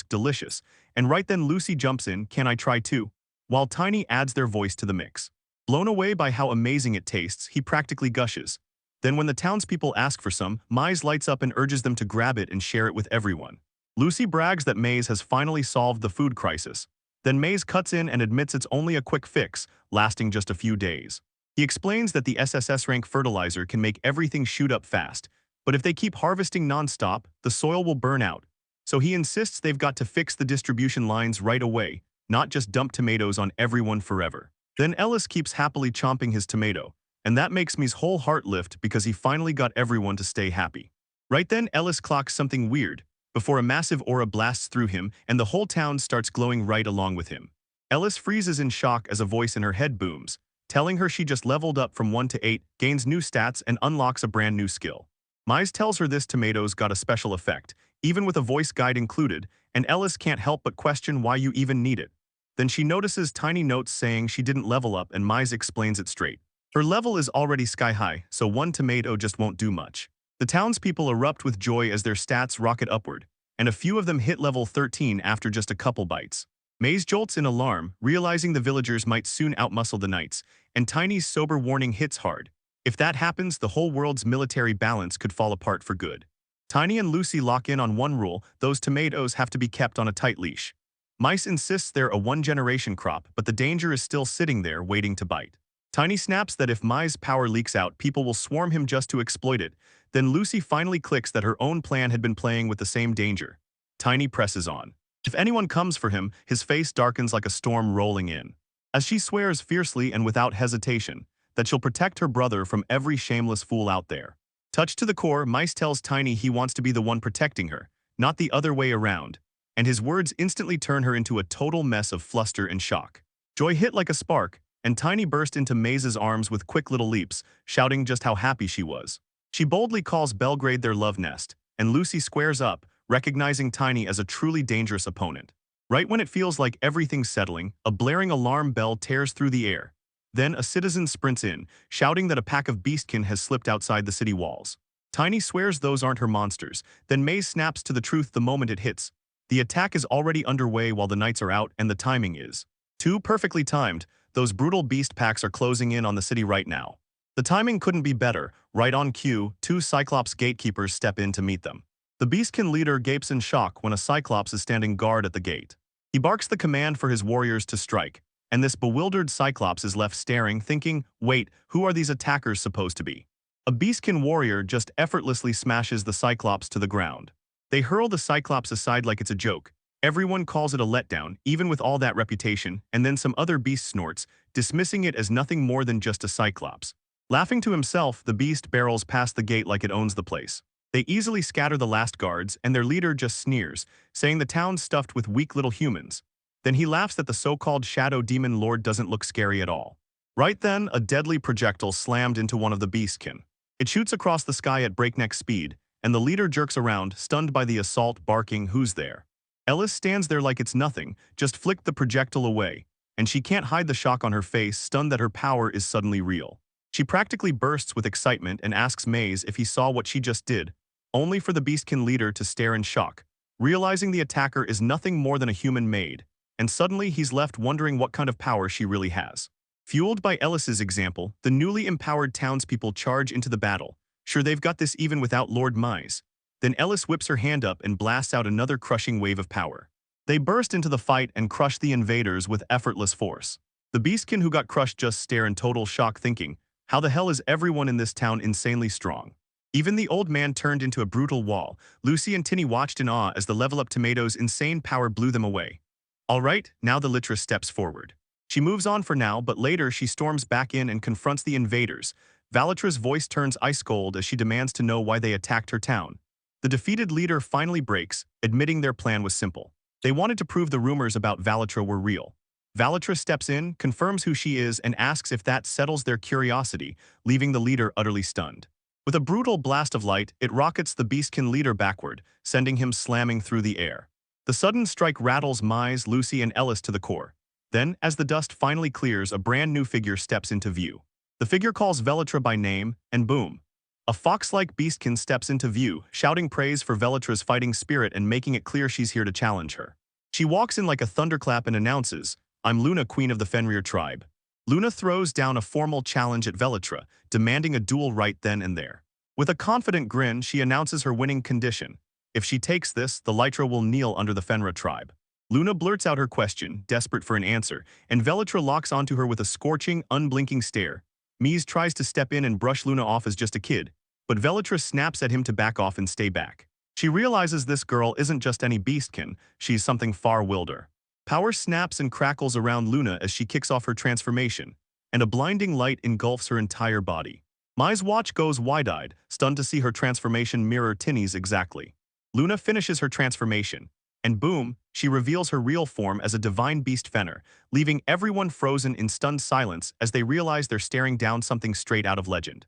delicious, and right then Lucy jumps in, "Can I try too?" While Tiny adds their voice to the mix. Blown away by how amazing it tastes, he practically gushes. Then when the townspeople ask for some, Mize lights up and urges them to grab it and share it with everyone. Lucy brags that Maze has finally solved the food crisis. Then Maze cuts in and admits it's only a quick fix, lasting just a few days. He explains that the SSS rank fertilizer can make everything shoot up fast, but if they keep harvesting non-stop, the soil will burn out. So he insists they've got to fix the distribution lines right away, not just dump tomatoes on everyone forever. Then Ellis keeps happily chomping his tomato, and that makes me's whole heart lift because he finally got everyone to stay happy. Right then Ellis clocks something weird, before a massive aura blasts through him and the whole town starts glowing right along with him. Ellis freezes in shock as a voice in her head booms, telling her she just leveled up from 1 to 8, gains new stats, and unlocks a brand new skill. Mize tells her this tomato's got a special effect, even with a voice guide included, and Ellis can't help but question why you even need it. Then she notices tiny notes saying she didn't level up and Mize explains it straight. Her level is already sky high, so one tomato just won't do much. The townspeople erupt with joy as their stats rocket upward, and a few of them hit level 13 after just a couple bites. Maze jolts in alarm, realizing the villagers might soon outmuscle the knights, and Tiny's sober warning hits hard. If that happens, the whole world's military balance could fall apart for good. Tiny and Lucy lock in on one rule: those tomatoes have to be kept on a tight leash. Mice insists they're a one-generation crop, but the danger is still sitting there waiting to bite. Tiny snaps that if Mice's power leaks out, people will swarm him just to exploit it. Then Lucy finally clicks that her own plan had been playing with the same danger. Tiny presses on. If anyone comes for him, his face darkens like a storm rolling in. As she swears fiercely and without hesitation that she'll protect her brother from every shameless fool out there. Touched to the core, Mice tells Tiny he wants to be the one protecting her, not the other way around, and his words instantly turn her into a total mess of fluster and shock. Joy hit like a spark, and Tiny burst into Maze's arms with quick little leaps, shouting just how happy she was. She boldly calls Belgrade their love nest, and Lucy squares up, recognizing Tiny as a truly dangerous opponent. Right when it feels like everything's settling, a blaring alarm bell tears through the air. Then a citizen sprints in, shouting that a pack of beastkin has slipped outside the city walls. Tiny swears those aren't her monsters, then Maze snaps to the truth the moment it hits. The attack is already underway while the knights are out, and the timing is too perfectly timed. Those brutal beast packs are closing in on the city right now. The timing couldn't be better. Right on cue, 2 Cyclops gatekeepers step in to meet them. The beastkin leader gapes in shock when a Cyclops is standing guard at the gate. He barks the command for his warriors to strike, and this bewildered Cyclops is left staring, thinking, wait, who are these attackers supposed to be? A beastkin warrior just effortlessly smashes the Cyclops to the ground. They hurl the Cyclops aside like it's a joke. Everyone calls it a letdown, even with all that reputation, and then some other beast snorts, dismissing it as nothing more than just a Cyclops. Laughing to himself, the beast barrels past the gate like it owns the place. They easily scatter the last guards, and their leader just sneers, saying the town's stuffed with weak little humans. Then he laughs that the so-called Shadow Demon Lord doesn't look scary at all. Right then, a deadly projectile slammed into one of the beastkin. It shoots across the sky at breakneck speed, and the leader jerks around, stunned by the assault, barking, "Who's there?" Ellis stands there like it's nothing, just flicked the projectile away, and she can't hide the shock on her face, stunned that her power is suddenly real. She practically bursts with excitement and asks Maze if he saw what she just did, only for the beastkin leader to stare in shock, realizing the attacker is nothing more than a human maid, and suddenly he's left wondering what kind of power she really has. Fueled by Ellis's example, the newly empowered townspeople charge into the battle. Sure, they've got this even without Lord Mize. Then Ellis whips her hand up and blasts out another crushing wave of power. They burst into the fight and crush the invaders with effortless force. The beastkin who got crushed just stare in total shock, thinking, how the hell is everyone in this town insanely strong? Even the old man turned into a brutal wall. Lucy and Tinny watched in awe as the level-up tomato's insane power blew them away. All right, now the Litress steps forward. She moves on for now, but later she storms back in and confronts the invaders. Valitra's voice turns ice cold as she demands to know why they attacked her town. The defeated leader finally breaks, admitting their plan was simple. They wanted to prove the rumors about Valatra were real. Valatra steps in, confirms who she is, and asks if that settles their curiosity, leaving the leader utterly stunned. With a brutal blast of light, it rockets the Beastkin leader backward, sending him slamming through the air. The sudden strike rattles Mise, Lucy, and Ellis to the core. Then, as the dust finally clears, a brand new figure steps into view. The figure calls Velatra by name, and boom. A fox-like Beastkin steps into view, shouting praise for Velatra's fighting spirit and making it clear she's here to challenge her. She walks in like a thunderclap and announces, "I'm Luna, queen of the Fenrir tribe." Luna throws down a formal challenge at Velatra, demanding a duel right then and there. With a confident grin, she announces her winning condition. If she takes this, the Lytra will kneel under the Fenrir tribe. Luna blurts out her question, desperate for an answer, and Velatra locks onto her with a scorching, unblinking stare. Mise tries to step in and brush Luna off as just a kid, but Velatra snaps at him to back off and stay back. She realizes this girl isn't just any beastkin, she's something far wilder. Power snaps and crackles around Luna as she kicks off her transformation, and a blinding light engulfs her entire body. Mai's watch goes wide-eyed, stunned to see her transformation mirror Tinny's exactly. Luna finishes her transformation, and boom, she reveals her real form as a divine beast Fenrir, leaving everyone frozen in stunned silence as they realize they're staring down something straight out of legend.